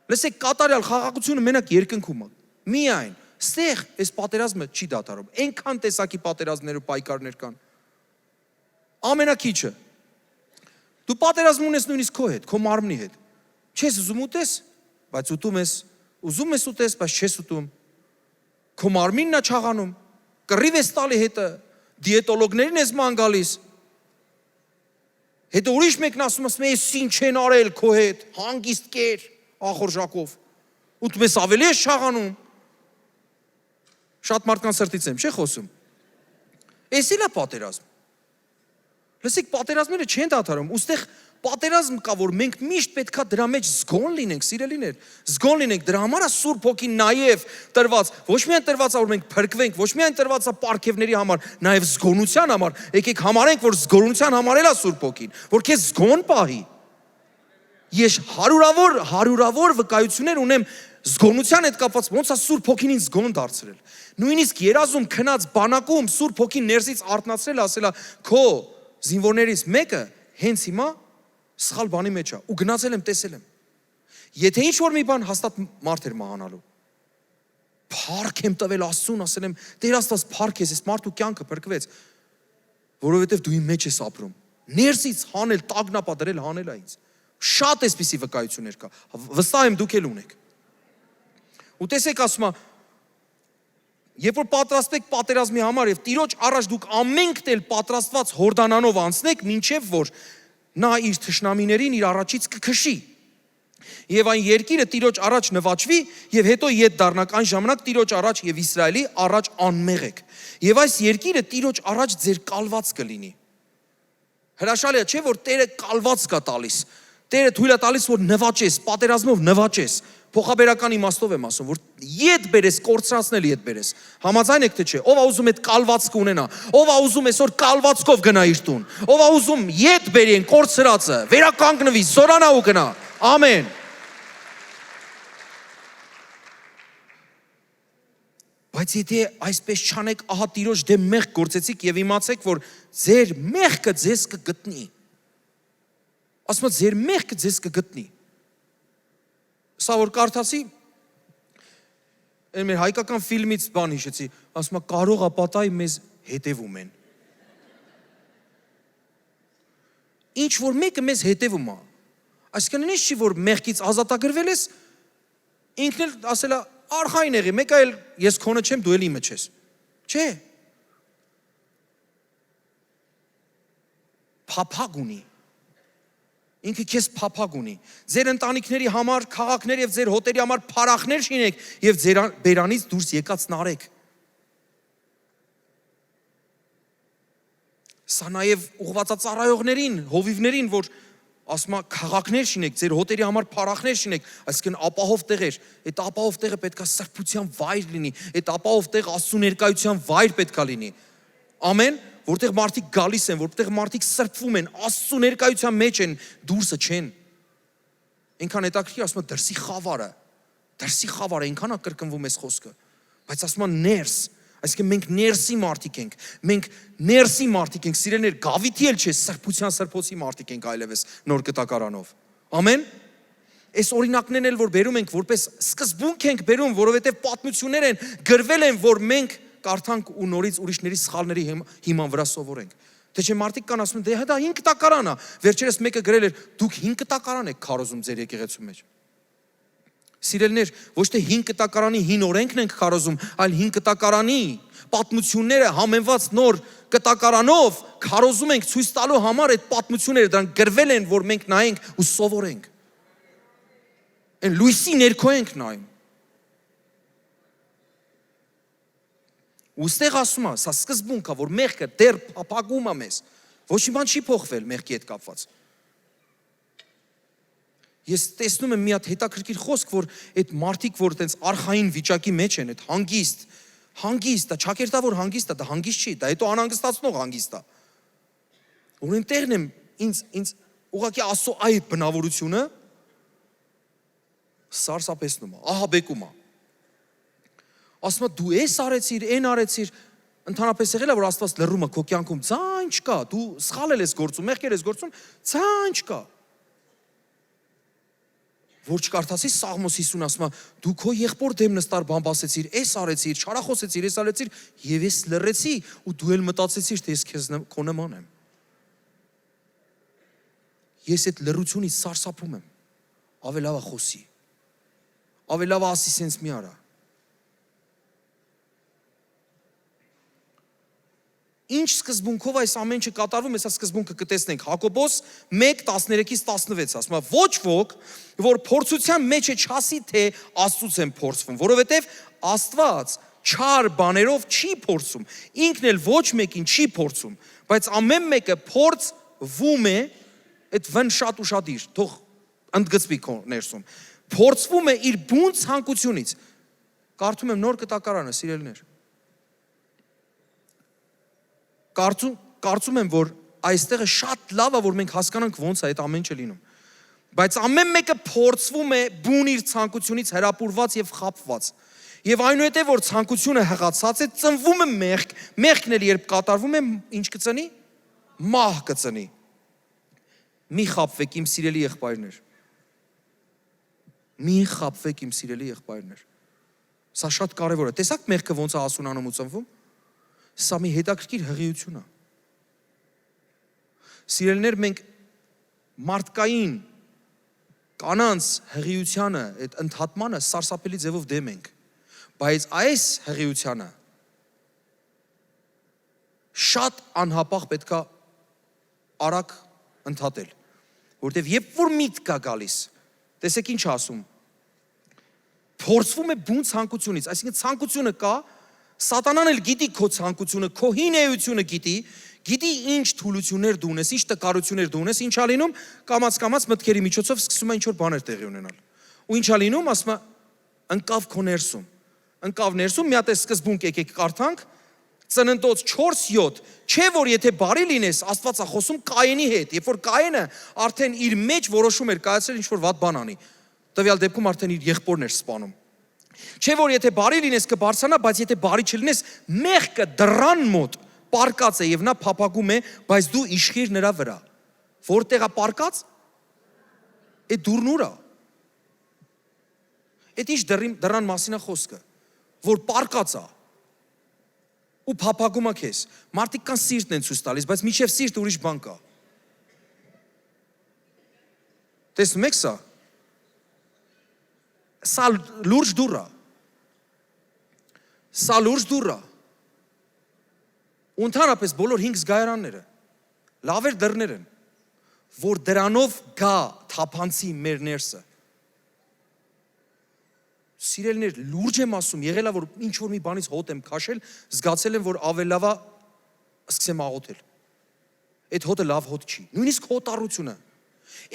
լսեք կատարյալ խաղաղությունը մենակ երկնքում է, միայն, ստեղ այս պատերազմը չի դադարում, այնքան տեսակի պատերազմներ ու պայքարներ կան, ամենակիչը, դու պատերազմ ունես նույնիսկ քո հետ, քո մարմնի հետ, չես ուզում ուտես, բայց ուտում ես, ուզում ես ուտես, բայց չես ուտում, քո մարմինն է չաղանում, կռիվ ես տալի հետը, դիետոլոգներին ես ման գալիս, հետո ուրիշ մեկն ասում ես, ես ինչ չեն արել քո հետ, հանգիստ կեր, ախորժակով, ուտում ես ավելի ես չաղանում, շատ մարդկան սրտից եմ, չէ խոսում, ես էլ է պատերազմ, լսեք պատերազմները չեն դադարում, ուստեղ պատերազմ կա, որ մենք միշտ պետքա դրա մեջ զգոն լինենք, սիրելիներ, զգոն լինենք, դրա համար է Սուրբ Հոգին նաև տրված, ոչ միայն տրված է, որ մենք փրկվենք, ոչ միայն տրված է պարգևների համար, նաև զգոնության համար, եկեք համարենք, որ զգոնության համար էլ է Սուրբ Հոգին, որ քեզ զգոն պահի, ես հարյուրավոր վկայություններ ունեմ զգոնության հետ կապված, ոնց է Սուրբ Հոգին ինձ զգոն դարձրել, նույնիսկ երազում քնած բանակում Սուրբ Հոգին ներսից արթնացրել, ասել է, քո զինվորներից մեկը հենց հիմա սխալ բանի մեջ է, ու գնացել եմ, տեսել եմ, եթե ինչ որ մի բան հաստատ մարդ էր մահանալու, փառք եմ տվել Աստծուն, ասել եմ, Տեր Աստված փառք ես, այս մարդու կյանքը փրկվեց, որովհետև դու իմ մեջ ես ապրում, ներսից հանել, տագնապա դրել, հանել է ինձ, շատ էսպիսի վկայություններ կա, վստահ եմ դուք էլ ունեք, ու տեսեք ասում է, երբ որ պատրաստեք պատերազմի համար եւ Տիրոջ առաջ դուք ամենքդ էլ պատրաստված հորդանանով անցնեք, մինչև որ նա իր թշնամիներին իր առաջից կքշի։ Եվ այն երկիրը Տիրոջ առաջ նվաճվի եւ հետո ետ դառնաք այն ժամանակ Տիրոջ առաջ եւ Իսրայելի առաջ անմեղ եք։ Եվ այս երկիրը Տիրոջ առաջ ձեր կալված կլինի։ Հրաշալի է, չէ՞ որ Տերը կալված կա տալիս։ Տերը թույլ է տալիս, որ նվաճես, պատերազմով նվաճես։ Փոխաբերական իմաստով եմ ասում, որ ետ բերես, կորցրացնել ետ բերես։ Համաձայն եք թե չէ, ով է ուզում այդ կալվածքը ունենա, ով է ուզում այսօր կալվածքով գնա իր տուն, ով է ուզում ետ բերի են կորցրածը, վերականգնվի, զորանա ու գնա։ Ամեն։ Բայց եթե այսպես չանեք, ահա Տիրոջ դեմ մեղք գործեցիք եւ իմացեք, որ ձեր մեղքը ձեզ կգտնի։ Ասում եմ, ձեր մեղքը ձեզ կգտնի։ Սա որ կարդացի, այն մեր հայկական ֆիլմից բան հիշեցի, ասում եմ, կարող է պատահի մեզ հետևում են։ Ինչ որ մեկը մեզ հետևում է։ Այսինքն ինչ չի, որ մեղքից ազատագրվել ես, ինքն էլ ասել է, արխային եղի, մեկը էլ ես քոնը չեմ, դու էլ իմը չես։ Չէ։ Փափագ ունի։ Ինքը քեզ փափագ ունի։ Ձեր ընտանիքների համար, քաղաքներ եւ ձեր հոտերի համար փարախներ շինեք եւ ձեր բերանից դուրս եկածն արեք։ Սա նաեւ ուղղված է ծառայողներին, հովիվներին, որ ասում է քաղաքներ շինեք, ձեր հոտերի համար փարախներ շինեք, այսինքն ապահով տեղեր։ Այդ ապահով տեղը պետքա սրբության վայր լինի, այդ ապահով տեղը Աստծո ներկայության վայր պետքա լինի։ Ամեն, որտեղ մարդիկ գալիս են, որտեղ մարդիկ սրբվում են, Աստծո ներկայության մեջ են, դուրսը չեն։ Այնքան հետաքրքիր ասում է դրսի խավարը, այնքան է կրկնվում այս խոսքը։ Բայց ասում է ներս, այսինքն մենք ներսի մարդիկ ենք, սիրելիներ, գավիթի էլ չէ, սրբության սրբոցի մարդիկ ենք այլևս նոր կտակարանով։ Ամեն։ Այս օրինակներն էլ որ բերում ենք, որպես սկզբունք ենք բերում, որովհետև պատմություններ են, գրվել են, որ մենք կարդանք ու նորից ուրիշների սխալների հիման վրա սովորենք։ Թե չէ մարդիկ կան ասում են, դե դա 5 կտակարան է։ Վերջերս մեկը գրել էր, դուք 5 կտակարան եք քարոզում ձեր եկեղեցու մեջ։ Սիրելիներ, ոչ թե 5 կտակարանի հին օրենքն ենք քարոզում, այլ 5 կտակարանի պատմությունները համենված նոր կտակարանով քարոզում ենք ցույց տալու համար այդ պատմությունները դրանք գրվել են, որ մենք նայենք ու սովորենք։ Այն լույսի ներքո ենք նայում։ Ոստեղ ասում է, սա սկզբունք է, որ մեղքը դեռ փափագում է մեզ։ Ոչ մի բան չի փոխվել մեղքի հետ կապված։ Ես տեսնում եմ մի հատ հետաքրքիր խոսք, որ այդ մարդիկ, որ այդպես արխային վիճակի մեջ են, այդ հանգիստ է, ճակերտավոր հանգիստ է, դա հանգիստ չի, դա հետո անհանգստացնող հանգիստ է։ Որ այնտեղն եմ ինձ ուղղակի Աստծո այդ բնավորությունը սարսափեցնում է, ահաբեկում է։ Ասում է դու էս արեցիր, այն արեցիր, ընդհանրապես եղել է որ Աստված լռում է քո կյանքում, ցան չկա, դու սխալ ես գործում, մեղքեր ես գործում, ցան չկա։ Որ չկարդացի Սաղմոս 50 ասում է դու քո եղբոր դեմ նստար բամբասեցիր, էս արեցիր, չարախոսեցիր, էս արեցիր, եւ ես լռեցի ու դու էլ մտածեցիր թե ես քեզ քո նման եմ։ Ես այդ լռությունից սարսափում եմ։ Ավելի լավ է խոսի։ Ավելի լավ է ասի սենց մի արա։ Ինչ սկզբունքով այս ամեն ինչը կատարվում, հեսա սկզբունքը կտեսնենք Հակոբոս 1:13-16 ասում է ոչ ոք որ փորձության մեջ է չասի թե Աստծուց եմ փորձվում, որովհետև Աստված չար բաներով չի փորձում, ինքն էլ ոչ մեկին չի փորձում, բայց ամեն մեկը փորձվում է, այդ վն շատ ուշադիր, թող ընդգծվի քո ներսում, փորձվում է իր բուն ցանկությունից։ Կարդում եմ նոր կտակարանը, սիրելիներ։ Կարծում եմ, որ այստեղը շատ լավ է, որ մենք հասկանանք ոնց է այդ ամեն ինչը լինում։ Բայց ամեն մեկը փորձվում է բուն իր ցանկությունից հրապուրված եւ խաբված։ Եվ այնուհետև որ ցանկությունը հղացած է, ծնվում է մեղք, մեղքն էլ երբ կատարվում է, ինչ կծնի։ Մահ կծնի։ Մի խաբվեք իմ սիրելի եղբայրներ։ Մի խաբվեք իմ սիրելի եղբայրներ։ Սա շատ կարևոր է։ Տեսաք մեղքը ոնց է ասունանում ու ծնվում։ Սա մի հետաքրքիր հղիություն է։ Սիրելիներ, մենք մարդկային կանանց հղիությանը, այդ ընդհատմանը սարսափելի ձևով դեմ ենք, բայց այս հղիությանը շատ անհապաղ պետք է արագ ընդհատել, որտեղ երբ որ միտք կա գալիս, տեսեք ինչ ասում, փորձվում է բուն ցանկությունից, այսինքն ցանկությունը կա, Սատանան էլ գիտի քո ցանկությունը, քո հին էությունը գիտի ինչ թուլություններ դու ունես, ինչ տկարություններ դու ունես, ինչա լինում, կամաց մտքերի միջոցով սկսում է ինչ-որ բաներ տեղի ունենալ։ Ու ինչա լինում, ասում է, ընկավ քո ներսում։ Ընկավ ներսում, մի հատ է սկզբունք եկեք կարդանք, Ծննդոց 4:7, չէ որ եթե բարի լինես, Աստված է խոսում Կայենի հետ, երբ որ Կայենը արդեն իր մեջ որոշում էր կայացրել ինչ-որ վատ բան անի, տվյալ դեպքում արդեն իր եղբորն էր սպանում։ Չէ որ եթե բարի լինես կբարձրանա, բայց եթե բարի չլինես, մեղքը դռան մոտ պարկած է եւ նա փափագում է, բայց դու իշխիր նրա վրա։ Որտեղ է պարկած։ Այդ դուռն ուր է։ Այդ ինչ դռան մասին է խոսքը, որ պարկած է։ Ու փափագում է քեզ։ Մարդիկ կան սիրտն են ցույց տալիս, բայց միջև սիրտը ուրիշ բան կա։ Տեսնում եք սա։ Սա լուրջ դուռ է։ Սա լուրջ դուռ է։ Ընդհանրապես բոլոր 5 զգայարանները լավեր դռներ են, որ դրանով գա թափանցի մեր ներսը։ Սիրելիներ, լուրջ եմ ասում, եղել է որ ինչ որ մի բանից հոտ եմ քաշել, զգացել եմ որ ավելի լավ է սկսեմ աղոթել։ Այդ հոտը լավ հոտ չի։ Նույնիսկ հոտառությունը։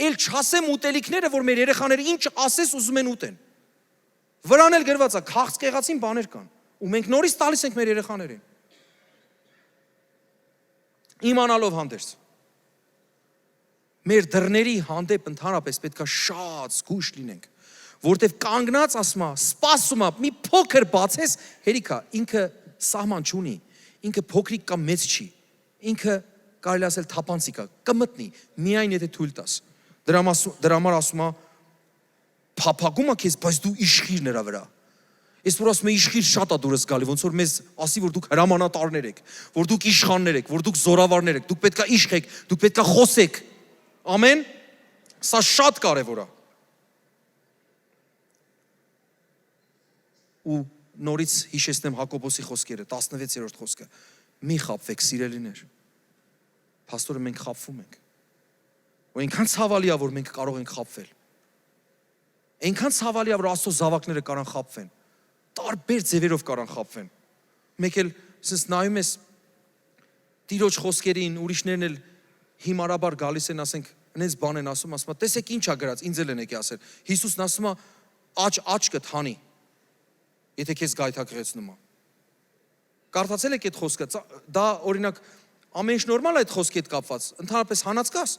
Էլ չասեմ ուտելիքները, որ մեր երեխաները ինչ ասես ուզում են ուտեն։ Վրան էլ գրված է, քաղց կեղացին բաներ կան, ու մենք նորից տալիս ենք մեր երեխաներին։ Իմանալով հանդերձ։ Մեր դռների հանդեպ ընդհանրապես պետք է շատ զգույշ լինենք, որտեվ կանգնած ասում է, սպասում է, մի փոքր բացես, հերիքա, ինքը սահման չունի, ինքը փոքրիկ կամ մեծ չի, ինքը կարելի ասել թափանցիկ է, կմտնի, միայն եթե թույլ տաս։ Դրա համար ասում է, փափագում է քեզ, բայց դու իշխիր նրա վրա։ Ես որ ասում եմ իշխիր շատ է դուրս գալի, ոնց որ մեզ ասի որ դուք հրամանատարներ եք, որ դուք իշխաններ եք, որ դուք զորավարներ եք, դուք պետք է իշխեք, դուք պետք է խոսեք։ Ամեն։ Սա շատ կարևոր է։ Ու նորից հիշեցնեմ Հակոբոսի խոսքերը, 16-րդ խոսքը։ Մի խաբվեք, սիրելիներ։ Փաստորը մենք խաբվում ենք։ Ու այնքան ցավալի է, որ մենք կարող ենք խաբվել։ Այնքան ցավալի է, որ Աստծո զավակները կարան խաբվեն։ Տարբեր ձևերով կարան խաբվեն։ Մեկ էլ ասես նայում ես Տիրոջ խոսքերին, ուրիշներն էլ հիմարաբար գալիս են, ասենք, այնպես բան են ասում, ասում, տեսեք ինչ է գրած, ինձ էլ են եկի ասել։ Հիսուսն ասում է, աչքդ հանի, եթե քեզ գայթակղեցնում է։ Կարդացել եք այդ խոսքը, դա օրինակ ամեն ինչ նորմալ է այդ խոսքի հետ կապված, ընդհանրապես հանած կաս։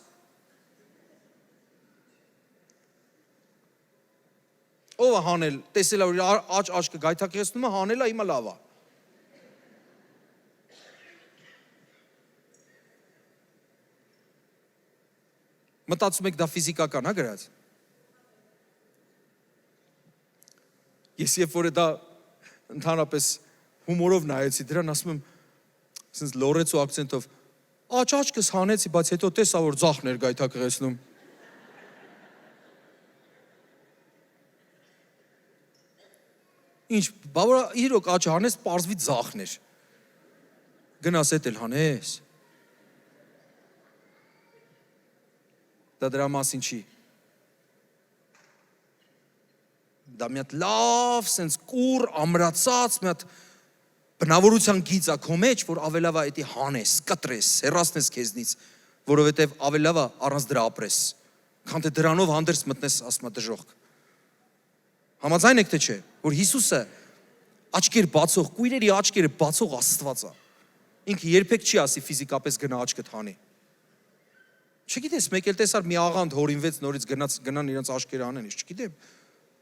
Ով է հանել, տեսել է որ աչքը գայթակղեցնում է, հանել է, հիմա լավ է։ Մտածում եք դա ֆիզիկական է գրած։ Ես երբ որ դա ընդհանրապես հումորով նայեցի դրան, ասում եմ, ասենց լորեցու ակցենտով, աչքս հանեցի, բայց հետո տեսա որ ձախն էր գայթակղեցնում։ Ինչ, բավարար իրոք աչքը հանես, պարզվի ձախն էր։ Գնաս էդ էլ հանես։ Դա դրա մասին չի։ Դա մի հատ լավ, սենց կուր, ամրացած, մի հատ բնավորության գիծ է քո մեջ, որ ավելի լավ է էդի հանես, կտրես, հեռացնես քեզնից, որովհետև ավելի լավ է առանց դրա ապրես, քան թե դրանով հանդերձ մտնես ասма դժոխք։ Համաձայն եք թե չէ, որ Հիսուսը աչքեր բացող, կույրերի աչքերը բացող Աստված է։ Ինքը երբեք չի ասի ֆիզիկապես գնա աչքդ հանի։ Չգիտես, մեկ էլ տեսար մի աղանդ հորինվեց նորից գնան իրենց աչքերը անեն, ես չգիտեմ։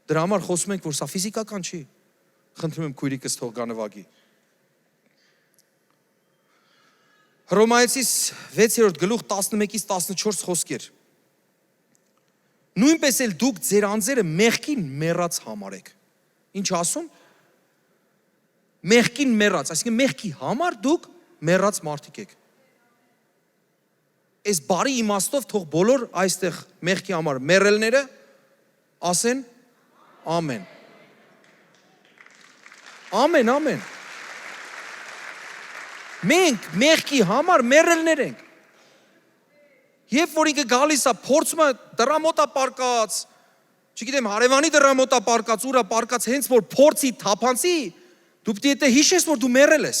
Դրա համար խոսում ենք, որ սա ֆիզիկական չի։ Խնդրում եմ քույրիկս թող գա նվագի։ Հռոմայեցիս 6-րդ գլուխ 11-ից 14 խոսքեր։ Նույնպես էլ դուք ձեր անձերը մեղքին մեռած համարեք։ Ինչ ասում։ Մեղքին մեռած, այսինքն մեղքի համար դուք մեռած մարդիկ եք։ Այս բարի իմաստով թող բոլոր այստեղ մեղքի համար մեռելները ասեն ամեն։ Ամեն, ամեն։ Մենք մեղքի համար մեռելներ ենք։ Երբ որ ինքը գալիս է, փորձում է դրամոտա պարկած, չգիտեմ, հարևանի դրամոտա պարկած, ուրա պարկած, հենց որ փորձի թափանցի, դու պետք է հիշես, որ դու մեռել ես։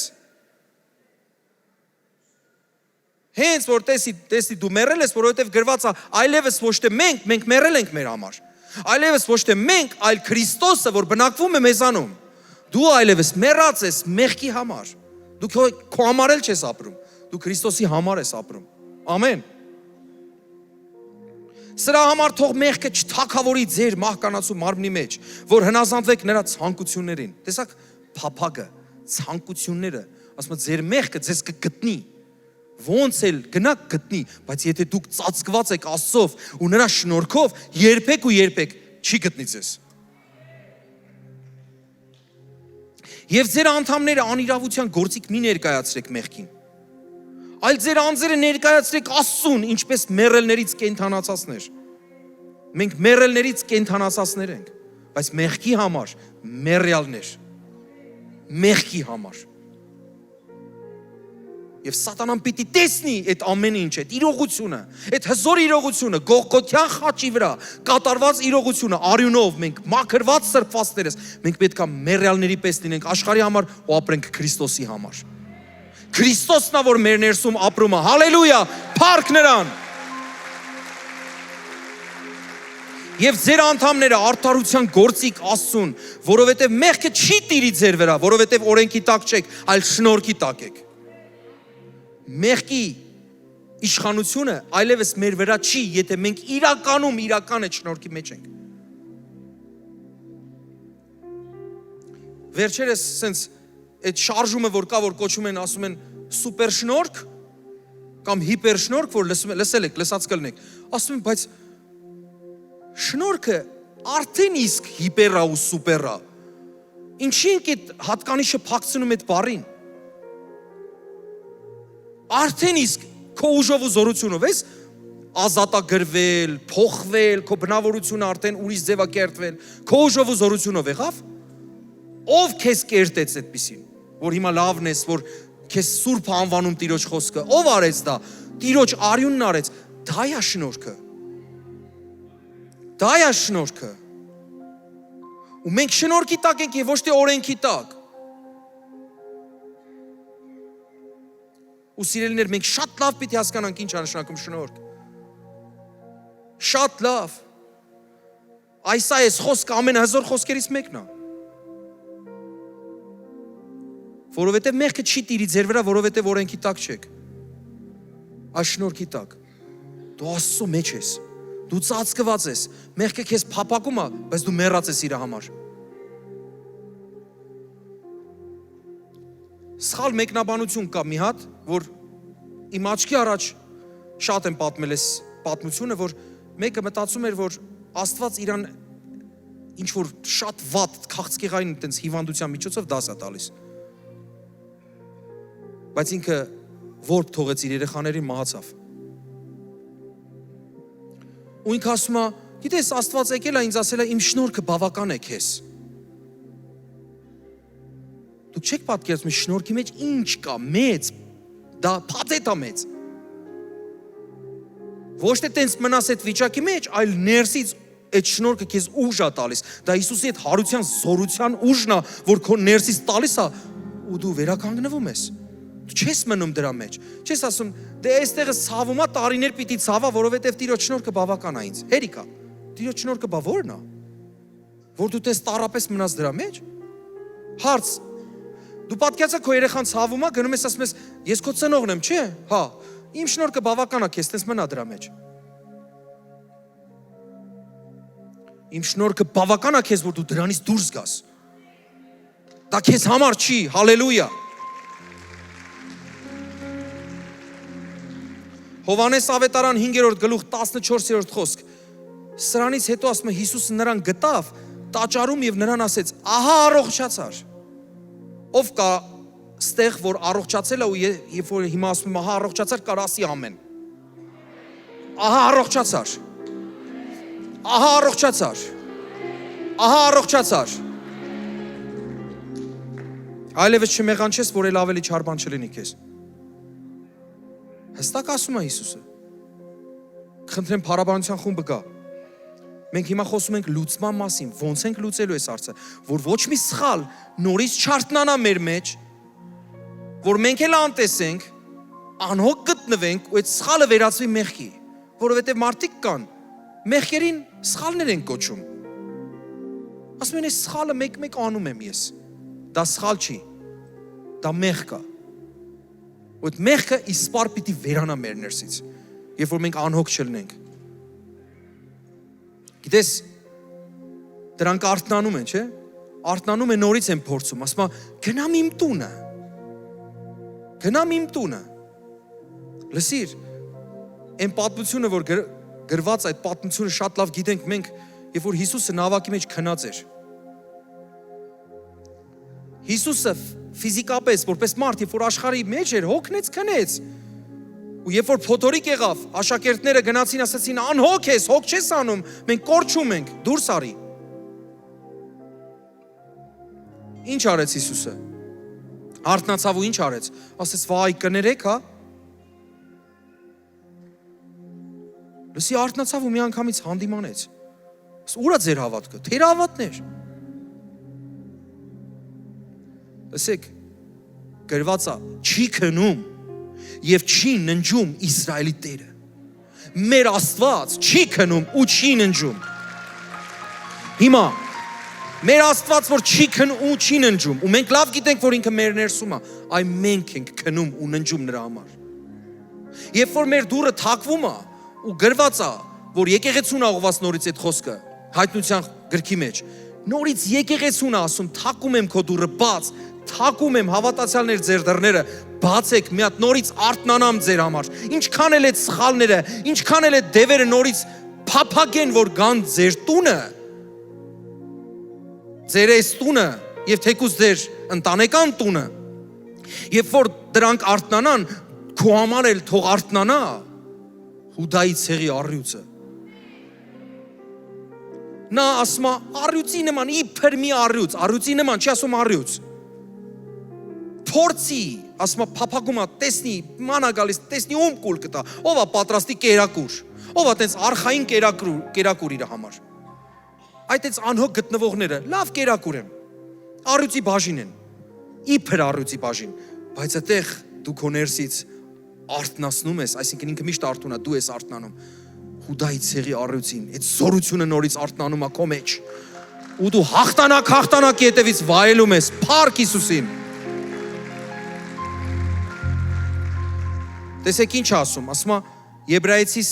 Հենց որ տեսի դու մեռել ես, որովհետև գրված է, այլևս ոչ թե մենք մեռել ենք մեր համար։ Այլևս ոչ թե մենք, այլ Քրիստոսը, որ բնակվում է մեզանում։ Դու այլևս մեռած ես մեղքի համար։ Դու քո համար էլ չես ապրում, դու Քրիստոսի համար ես ապրում։ Ամեն։ Սրա համար թող մեղքը չթակավորի ձեր մահկանացու մարմնի մեջ, որ հնազանդվեք նրա ցանկություններին։ Տեսակ փափագը, ցանկությունները, ասում եմ ձեր մեղքը ձեզ կգտնի։ Ոնց էլ գնա գտնի, բայց եթե դուք ծածկված եք Աստծով ու նրա շնորհքով, երբեք ու երբեք չի գտնի ձեզ։ Եվ ձեր անդամները անիրավության գործիք մի ներկայացրեք մեղքին, այլ ձեր անձերը ներկայացրեք Աստծուն, ինչպես մեռելներից կենդանացածներ։ Մենք մեռելներից կենդանացածներ ենք, բայց մեղքի համար մեռյալներ, մեղքի համար։ Եվ սատանան պիտի տեսնի այդ ամեն ինչ, այդ իրողությունը, այդ հզոր իրողությունը, Գողգոթյան խաչի վրա կատարված իրողությունը, արյունով մենք մաքրված սրբվածներս, մենք պետք է մեռյալների պես լինենք աշխարհի համար ու ապրենք Քրիստոսի համար։ Քրիստոսն է, որ մեր ներսում ապրում է, հալելույա, փառք նրան։ Եվ ձեր անդամները արդարության գործիք Աստծուն, որովհետև մեղքը չի տիրի ձեր վրա, որովհետև օրենքի տակ չեք, այլ շնորհքի տակ եք։ Մեղքի իշխանությունը այլևս մեր վրա չի, եթե մենք իրականում իրական այդ շնորհքի մեջ ենք։ Վերջերս սենց այդ շարժումը որ կա, որ կոչում են, ասում են սուպեր շնորհք կամ հիպեր շնորհք, որ լսել եք, լսած կլնեք, ասում են, բայց շնորհքը արդեն իսկ հիպերա ու սուպերա։ Ինչի ենք այդ հատկանիշը փակցնում այդ բառին։ Արդեն իսկ քո ուժով ու զորությունով ես ազատագրվել, փոխվել, քո բնավորությունը արդեն ուրիշ ձևա կերտվել, քո ուժով ու զորությունով եղավ։ Ով քեզ կերտեց այդպեսին, որ հիմա լավն ես, որ քեզ սուրբ անվանում Տիրոջ խոսքը, ով արեց դա, Տիրոջ արյունն արեց, դա է շնորհքը։ Դա է շնորհքը։ Ու մենք շնորհքի տակ ենք եւ ոչ թե օրենքի տակ։ Ու սիրելիներ, մենք շատ լավ պիտի հասկանանք ինչ է նշանակում շնորհք։ Շատ լավ։ Այս խոսքը ամենահզոր խոսքերից մեկն է։ Որովհետև մեղքը չի տիրի ձեր վրա, որովհետև օրենքի տակ չեք։ Այս շնորհքի տակ։ Դու Աստծո մեջ ես։ Դու ծածկված ես։ Մեղքը քեզ փափագում է, բայց դու մեռած ես իր համար։ Սխալ մեկնաբանություն կա մի հատ, որ իմ աչքի առաջ շատ եմ պատմել այս պատմությունը, որ մեկը մտածում էր, որ Աստված իրան ինչ որ շատ վատ քաղցկեղային այդպես հիվանդության միջոցով դաս է տալիս։ Բայց ինքը որբ թողեց իր երեխաներին, մահացավ։ Ու ինքը ասում է, գիտես, Աստված եկել է ինձ ասել է իմ շնորհքը բավական է քեզ։ Դուք չեք պատկերացնում շնորհքի մեջ ինչ կա, մեծ, դա փաթեթ է մեծ։ Ոչ թե տենց մնաս այդ վիճակի մեջ, այլ ներսից այդ շնորհքը քեզ ուժ է տալիս։ Դա Հիսուսի այդ հարության, զորության ուժն է, որ քո ներսից տալիս է, ու դու վերականգնվում ես։ Դու չես մնում դրա մեջ։ Չես ասում, դե այստեղը ցավում է, տարիներ պիտի ցավա, որովհետև Տիրոջ շնորհքը բավական է ինձ։ Հերիքա։ Տիրոջ շնորհքը բա ո՞րն է։ Որ դու տես տարապես մնաս դրա մեջ։ Հարց. Դու պատկերացա քո երեխան ցավում է, գնում ես ասում ես, ես քո ծնողն եմ, չէ՞։ Հա, իմ շնորհքը բավական է քեզ, տես մնա դրա մեջ։ Իմ շնորհքը բավական է քեզ, որ դու դրանից դուրս գաս։ Դա քեզ համար չի, հալելույա։ Հովանես ավետարան 5-րդ գլուխ 14-րդ խոսք։ Սրանից հետո ասում է Հիսուսը նրան գտավ տաճարում եւ նրան ասեց. «Ահա առողջացար»։ Ով կա ստեղ, որ առողջացել է ու երբ որ հիմա ասում եմ ահա առողջացար, կար ասի ամեն։ Ահա առողջացար։ Ահա առողջացար։ Ահա առողջացար։ Այլևս չմեղանչես, որ էլ ավելի չար բան չլինի քեզ։ Հստակ ասում է Հիսուսը։ Խնդրեմ փառաբանության խումբը գա։ Մենք հիմա խոսում ենք լուծման մասին, ոնց ենք լուծելու այս հարցը, որ ոչ մի սխալ նորից չարտնանա մեր մեջ, որ մենք էլ անտեսենք, անհոգ գտնվենք ու այդ սխալը վերածվի մեղքի, որովհետև մարդիկ կան, մեղքերին սխալներ են կոչում։ Ասում են, այս սխալը մեկ-մեկ անում եմ ես։ Դա սխալ չի։ Դա մեղք է։ Ու այդ մեղքը իսպար պիտի վերանա մեր ներսից, երբ որ մենք անհոգ չլինենք։ Գիտես, դրանք արթնանում են, չէ՞։ Արթնանում են, նորից են փորձում, ասում է, գնամ իմ տունը։ Գնամ իմ տունը։ Լսիր, այն պատմությունը, որ գրված այդ պատմությունը շատ լավ գիտենք մենք, երբ որ Հիսուսը նավակի մեջ քնած էր։ Հիսուսը ֆիզիկապես, որպես մարդ, երբ որ աշխարհի մեջ էր, հոգնեց, քնեց։ Ու երբ որ փոթորիկ եղավ, աշակերտները գնացին, ասացին, անհոգ ես, հոգ չես անում, մենք կորչում ենք, դուրս արի։ Ինչ արեց Հիսուսը։ Արթնացավ ու ինչ արեց։ Ասեց, վայ, կներեք, հա։ Լսի, արթնացավ ու մի անգամից հանդիմանեց։ Ուր է ձեր հավատքը։ Թերահավատներ։ Լսեք, գրված է, չի քնում եւ չի ննջում Իսրայելի Տերը։ Մեր Աստված չի քնում ու չի ննջում։ Հիմա մեր Աստված, որ չի քնում ու չի ննջում, ու մենք լավ գիտենք, որ ինքը մեր ներսում է, այ մենք ենք քնում ու ննջում նրա համար։ Երբ որ մեր դուռը թակվում է ու գրված է, որ եկեղեցուն է ուղղված նորից այդ խոսքը, հայտնության գրքի մեջ, նորից եկեղեցուն է ասում, թակում եմ քո դուռը բաց, թակում եմ հավատացյալներ ձեր դռները, բացեք, մի հատ նորից արթնանամ ձեր համար։ Ինչքան էլ այդ սխալները, ինչքան էլ այդ դևերը նորից փափագեն, որ գան ձեր տունը, ձեր այս տունը եւ թեկուզ ձեր ընտանեկան տունը, երբ որ դրանք արթնանան, քո համար էլ թող արթնանա Հուդայի ցեղի առյուծը։ Նա ասում է առյուծի նման, իբր մի առյուծի նման, չի ասում առյուծ։ Փորձի, ասում է փափագում է, տեսնի, մանա գալիս, տեսնի ում կուլ կտա, ով է պատրաստի կերակուր, ով է տենց արխային կերակուր իր համար։ Այդ այս անհոգ գտնվողները լավ կերակուր են, առյուծի բաժին են, իբր առյուծի բաժին, բայց այդտեղ դու քո ներսից արթնացնում ես, այսինքն ինքը միշտ արթուն է, դու ես արթնանում, Հուդայի ցեղի առյուծին, այդ զորությունը նորից արթնանում է քո մեջ, ու դու հաղթանակի հետևից վայելում ես, փառք Հիսուսին։ Տեսեք ինչ ասում է Եբրայեցիս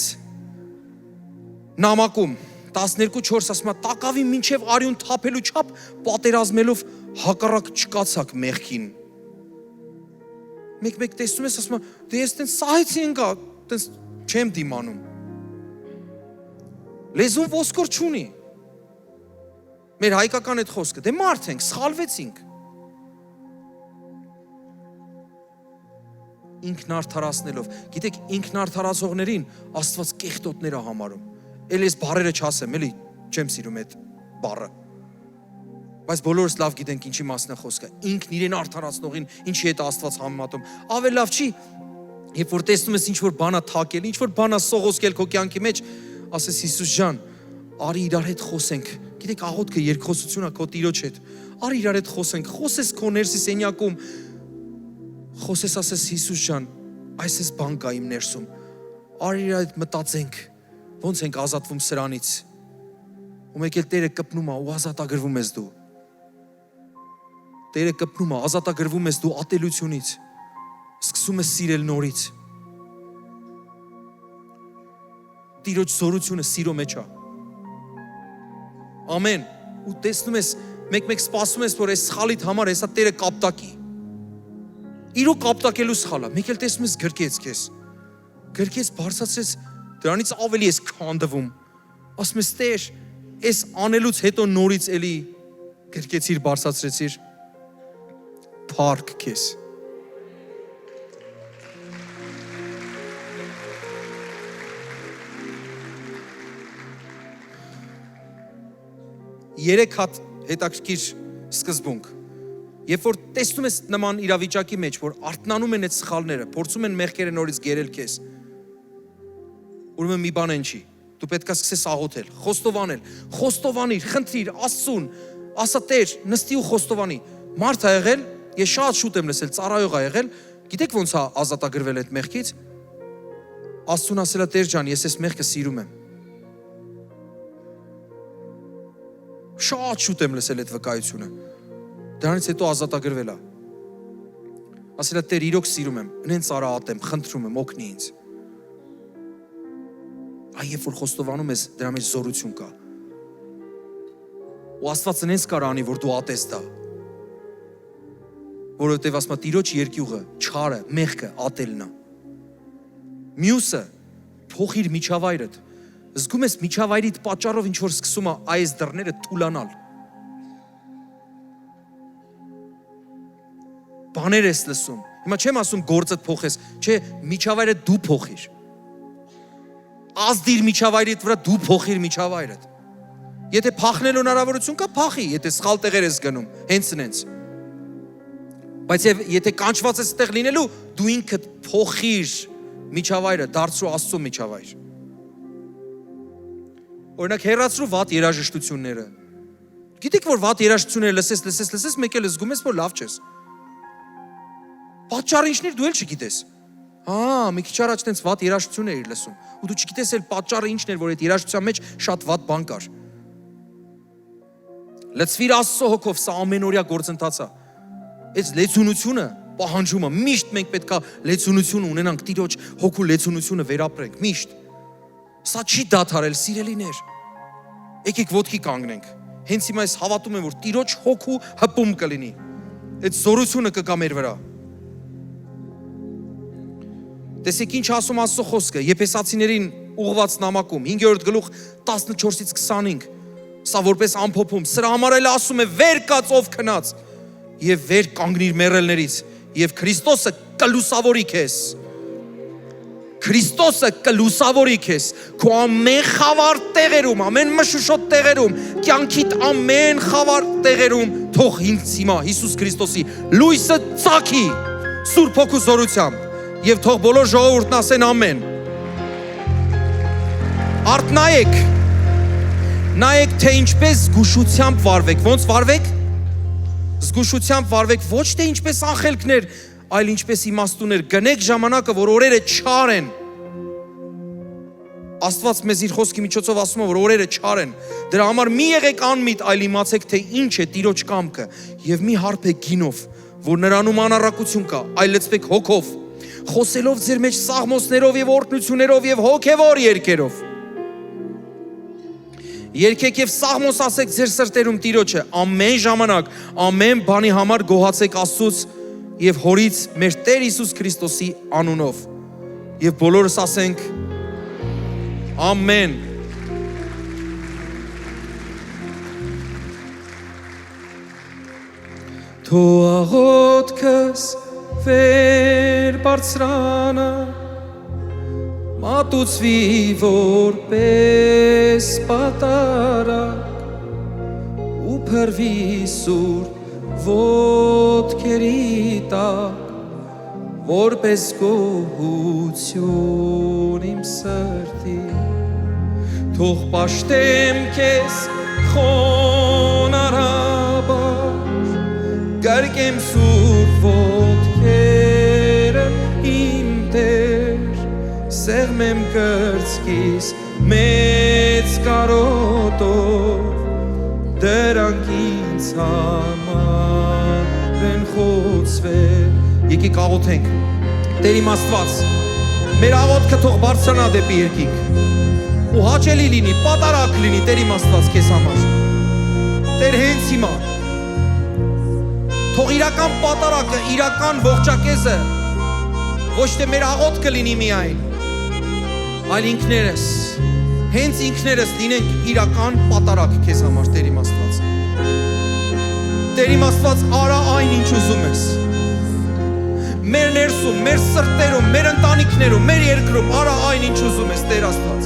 նամակում 12:4 ասում է տակավի մինչև արյուն թափելու չափ պատերազմելով հակառակ չկացակ մեղքին։ Մեկ տեսնում ես ասում է դե ես տենց սահեցի ընկա, տենց չեմ դիմանում։ Լեզուն ոսկոր չունի։ Մեր հայկական այդ խոսքը, դե մարդ ենք, սխալվեցինք։ Ինքնարդարացնելով, գիտեք, ինքնարդարացողներին Աստված կեղտոտներ է համարում։ Էլ ես բառերը չասեմ, էլի չեմ սիրում այդ բառը։ Բայց բոլորս լավ գիտենք ինչի մասն է խոսքը։ Ինքն իրեն արդարացնողին ինչի հետ Աստված համեմատում։ Ավելի լավ չի, երբ որ տեսնում ես ինչ որ բանա թակել, ինչ որ բանա սողոսկել քո կյանքի մեջ, ասես Հիսուս ջան, արի իրար հետ խոսենք։ Գիտեք, աղոթքը երկխոսություն է քո Տիրոջ հետ։ Արի իրար հետ խոսենք, խոսես քո ներսի սենյակում։ Խոսես ասես Հիսուս ջան, այս բան կա իմ ներսում։ Արի իրար հետ մտածենք, ոնց ենք ազատվում սրանից։ Ու մեկ էլ Տերը կպնում է ու ազատագրվում ես դու։ Տերը կպնում է, ազատագրվում ես դու ատելությունից։ Սկսում ես սիրել նորից։ Տիրոջ զորությունը սիրո մեջ է։ Ամեն։ Ու տեսնում ես, մեկ սպասում ես, որ այս սխալիդ համար հեսա Տերը կապտակի։ Իրոք կապտակելու սխալը, մեկ էլ տեսնում ես գրկեց քեզ։ Գրկեց, բարձրացրեց, դրանից ավելի ես քանդվում։ Ասում ես Տեր, այս անելուց հետո նորից էլի գրկեցիր, բարձրացրեցիր։ Փառք քեզ։ Երեք հատ հետաքրքիր սկզբունք։ Երբ որ տեսնում ես նման իրավիճակի մեջ, որ արթնանում են այդ սխալները, փորձում են մեղքերը նորից գերել քեզ, ուրեմն մի բան են չի, դու պետք է սկսես աղոթել, խոստովանիր, խնդրիր Աստծուն, ասա Տեր, նստի ու խոստովանի։ Մարդ ա եղել, ես շատ շուտ եմ լսել, ծառայող ա եղել, գիտեք ոնց ա ազատագրվել այդ մեղքից։ Աստծուն ասել է Տեր ջան, ես այս մեղքը սիրում եմ։ Շատ շուտ եմ լսել այդ վկայությունը։ Դրանից հետո ազատագրվել է։ Ասել է Տեր, իրոք սիրում եմ, նենց արահատեմ, խնդրում եմ, օգնի ինձ։ Այ երբ որ խոստովանում ես, դրա մեջ զորություն կա։ Ու Աստված ինձ կարանի, որ դու ատես դա։ Որովհետև ասма Տիրոջ երկյուղը, չարը, մեղքը ատելն է։ Մյուսը փոխիր միջավայրդ։ Զգում ես միջավայրիդ պատճառով ինչ որ սկսում է այս դռները թուլանալ։ Բաներ ես լսում։ Հիմա չեմ ասում գործդ փոխես, չէ, միջավայրը դու փոխիր։ Ազդիր միջավայրիդ վրա, դու փոխիր միջավայրդ։ Եթե փախնելու հնարավորություն կա, փախի, եթե սխալ տեղեր ես գնում, հենց նենց։ Բայց եթե կանչված ես տեղ լինելու, դու ինքդ փոխիր միջավայրը, դարձրու Աստծո միջավայր։ Օրինակ հեռացրու վատ երաժշտությունները։ Գիտեք որ վատ երաժշտությունները լսես, մեկ էլ զգում ես որ լավ չես։ Պատճառը ինչն էր դու էլ չգիտես։ Մի քիչ առաջ տենց վատ երաժշտություն էիր լսում, ու դու չգիտես էլ պատճառը ինչն էր, որ այդ երաժշտության մեջ շատ վատ բան կար։ Լցվիր Աստծո հոգով, սա ամենօրյա գործընթաց է։ Այս լեցունությունը պահանջում է, միշտ մենք պետքա լեցունություն ունենանք, Տիրոջ հոգու լեցունությունը վերապրենք, միշտ։ Սա չի դադարել, սիրելիներ։ Եկեք ոտքի կանգնենք։ Հենց հիմա ես հավատում եմ, որ Տիրոջ հոգու հպում կլինի։ Այդ զորությունը կգա մեր վրա։ Տեսեք ինչ ասում Աստծո խոսքը, Եփեսացիներին ուղղված նամակում 5-րդ գլուխ 14-ից 25։ Սա որպես ամփոփում, սրա համար էլ ասում է վեր կաց ով քնած եւ վեր կանգնիր մեռելներից եւ Քրիստոսը կլուսավորի քեզ։ Քրիստոսը կլուսավորի քեզ քո ամեն խավար տեղերում, ամեն մշուշոտ տեղերում, կյանքիդ ամեն խավար տեղերում թող հիմա Հիսուս Քրիստոսի լույսը ծագի Սուրբ Հոգու զորությամբ եւ թող բոլոր ժողովուրդն ասեն ամեն։ Արդ նայեք թե ինչպես զգուշությամբ վարվեք, ոնց վարվեք։ Զգուշությամբ վարվեք ոչ թե ինչպես անխելքներ, այլ ինչպես իմաստուներ, գնեք ժամանակը, որ օրերը չար են։ Աստված մեզ իր խոսքի միջոցով ասում է, որ օրերը չար են։ Դրա համար մի եղեք անմիտ, այլ իմացեք, թե ինչ է Տիրոջ կամքը, եւ մի հարբեք գինով, որ նրանում անառակություն կա, այլ լցվեք հոգով, խոսելով ձեր մեջ սաղմոսներով եւ օրհնություններով եւ հոգեվոր երգերով։ Երգեք եւ սաղմոս ասեք ձեր սրտերում Տիրոջը, ամեն ժամանակ, ամեն բանի համար գոհացեք Աստծուց եւ Հորից մեր Տեր Հիսուս Քրիստոսի անունով։ Եվ բոլորս ասենք ամեն։ Թո աղոթքս վեր բարձրանա, մատուցվի որպես պատարակ ու փրվի սուր ոտքերի տակ որպես գոհություն իմ սրտի թող պաշտեմ քեզ խոնարհաբար կրկեմ սուր ոտքերը իմ Տեր սեղմեմ կրծքիս մեծ կարոտով դրանք ինձ համար են խոցվել։ Եկեք աղոթենք։ Տեր իմ Աստված, մեր աղոթքը թող բարձրանա դեպի երկինք ու հաճելի լինի, պատարակ լինի Տեր իմ Աստված քեզ համար։ Տեր հենց հիմա թող իրական պատարակը, իրական ողջակեզը ոչ թե մեր աղոթքը լինի միայն, այլ ինքներս, հենց ինքներս լինենք իրական պատարակ քեզ համար Տեր իմ Աստված։ Տեր իմ Աստված, արա այն ինչ ուզում ես։ Մեր ներսում, մեր սրտերում, մեր ընտանիքներում, մեր երկրում, արա այն ինչ ուզում ես Տեր Աստված։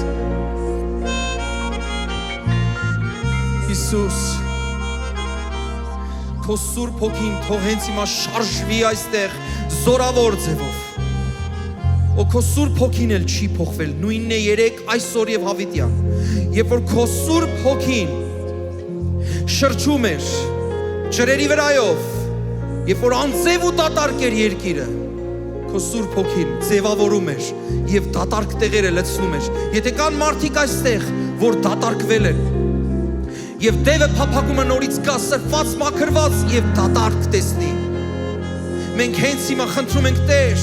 Հիսուս, քո Սուրբ Հոգին թող հենց հիմա շարժվի այստեղ զորավոր ձևով։ Քո Սուրբ Հոգին էլ չի փոխվել, նույնն է երեք, այսօր եւ հավիտյան։ Երբ որ քո Սուրբ Հոգին շրջում էր ջրերի վրայով, երբ որ անձև ու դատարկ էր երկիրը, քո Սուրբ Հոգին ձևավորում էր եւ դատարկ տեղերը լցնում էր։ Եթե կան մարդիկ այստեղ, որ դատարկվել են, եւ դևը փափագումը նորից գա սրբված, մաքրված եւ դատարկ տեսնի, մենք հենց հիմա խնդրում ենք Տեր,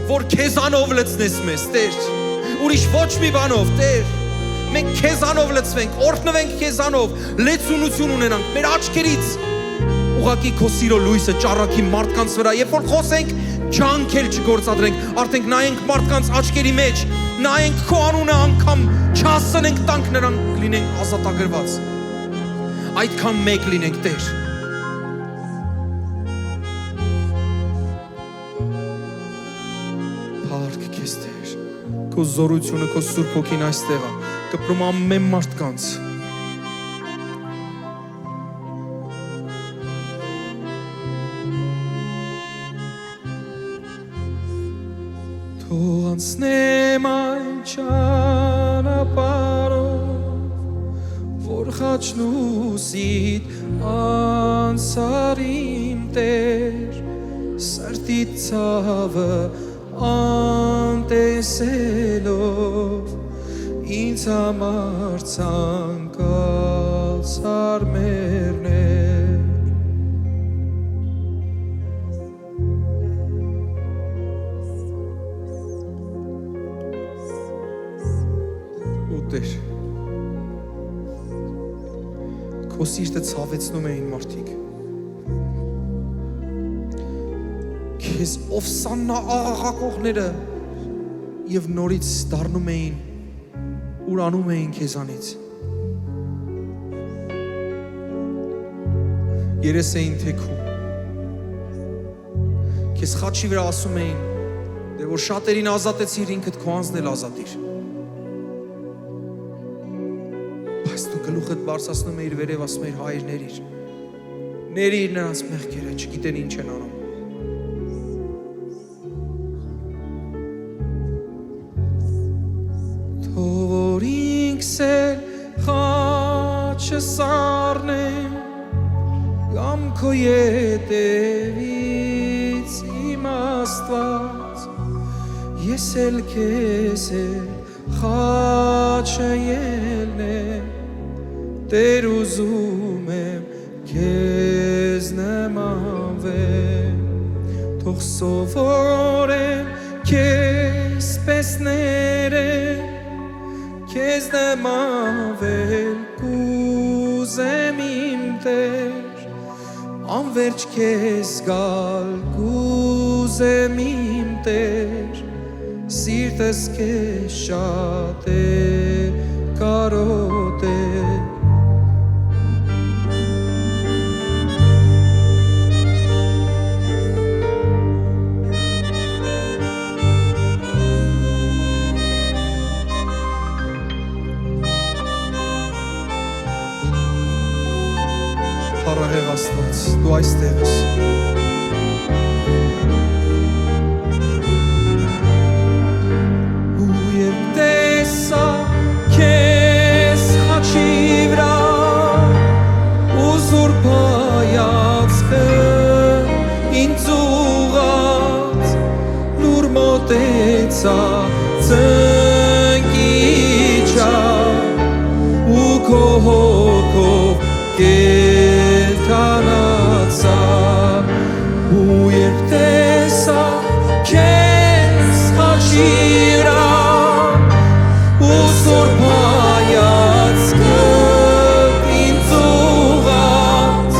որ քեզանով լցնես մեզ, Տեր, ուրիշ ոչ մի բանով, Տեր, մենք քեզանով լցվենք, օրհնվենք քեզանով, լեցունություն ունենանք մեր աչքերից։ Ուղղակի քո սիրո լույսը ճառագի մարդկանց վրա, երբ որ խոսենք, ջանք էլ չգործադրենք, արդենք նայենք մարդկանց աչքերի մեջ, նայենք քո անունը անգամ չասնենք, տանք նրանք լինենք ազատագրված։ Այդքան մեկ լինենք, Տեր։ Փառք քեզ, Տեր։ Քո զորությունը, քո Սուրբ Հոգին այստեղ է, կպրում ամեն մարդկանց։ Թող անցնեմ այն ճանապարհով, որ խաչնուսիդ անցար իմ Տեր, սրտիդ ցավը անտեսելով, ինձ համար ցանկացար մեռնել։ Տեր, քո սիրտը ցավեցնում էին մարդիկ, քեզ ովսաննա աղաղակողները և նորից դառնում էին, ուրանում էին քեզանից, երես էին թեքում, քեզ խաչի վրա ասում էին, դե որ շատերին ազատեցիր, ինքդ քո անձն էլ ազատիր, գլուխդ բարձրացնում էիր վերև, ասում էիր հայր ներիր նրանց մեղքերը, չգիտեն ինչ են անում։ Թող որ ինքս էլ խաչս առնեմ, կամ քո ետևից իմ Աստված, ես էլ քեզ էլ խաչը ելնեմ, Տեր ուզում եմ քեզ նմանվեմ, թող սովորեմ քեզ պես ներեմ, քեզ նմանվել կուզեմ իմ Տեր, անվերջ քեզ գալ կուզեմ իմ Տեր, սիրտս քեզ շատ է կարոտել։ Փառահեղ Աստված, դու այստեղ ես։ Ու երբ տեսա քեզ խաչի վրա, ու զուրկ հայացքը ինձ ուղղած, լուր մոտեցա ծնկի իջավ, ու քո հոգով կենդանացա, ու երբ տեսա քեզ խաչի վրա, ու զուրկ հայացքը ինձ ուղղած,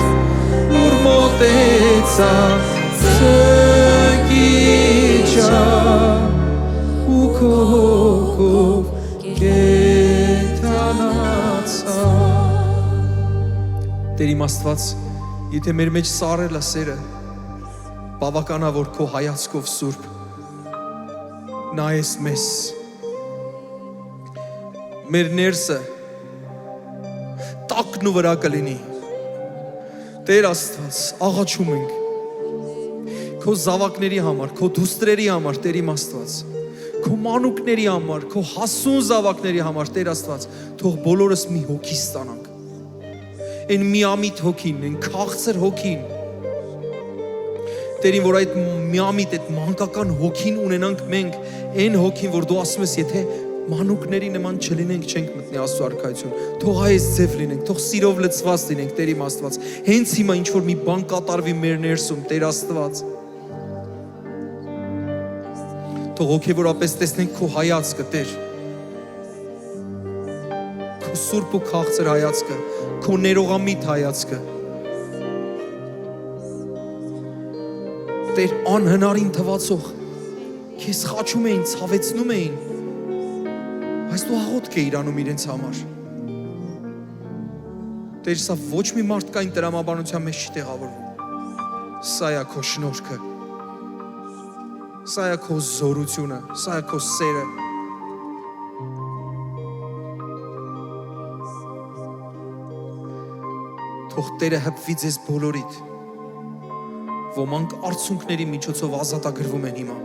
լուր մոտեցա ծնկի իջավ, ու քո հոգով կենդանացա։ Տեր իմ Աստված, եթե մեր մեջ սառել է սերը, բավական է, որ քո հայացքով Սուրբ նայես մեզ, մեր ներսը տակն ու վրա կլինի։ Տեր Աստված, աղաչում ենք քո զավակների համար, քո դուստրերի համար, Տեր իմ Աստված, քո մանուկների համար, քո հասուն զավակների համար, Տեր Աստված, թող բոլորս մի հոգի ստանանք, են միամիտ հոգին, են քաղցր հոգին, Տերին, որ այդ միամիտ, այդ մանկական հոգին ունենանք մենք, են հոգին, որ դու ասում ես, եթե մանուկների նման չլինենք, չենք մտնի Աստծո արքայություն, թող այս ձև լինենք, թող սիրով լցված լինենք, Տեր իմ Աստված, հենց հիմա ինչ որ մի բան կատարվի մեր ներսում, Տեր Աստված, թող հոգևորապես տեսնենք քո հայացքը, Տեր, քո սուրբ ու քաղցր հայացքը, քո ներողամիտ հայացքը։ Տեր անհնարին թվացող, քեզ խաչում էին, ցավեցնում էին, բայց դու աղոթք էիր անում իրենց համար։ Տեր, սա ոչ մի մարդկային տրամաբանության մեջ չի տեղավորվում։ Սա է քո շնորհքը, սա է քո զորությունը, սա է քո սերը։ Թող Տերը հպվի ձեզ բոլորիդ, ոմանք արցունքների միջոցով ազատագրվում են հիմա,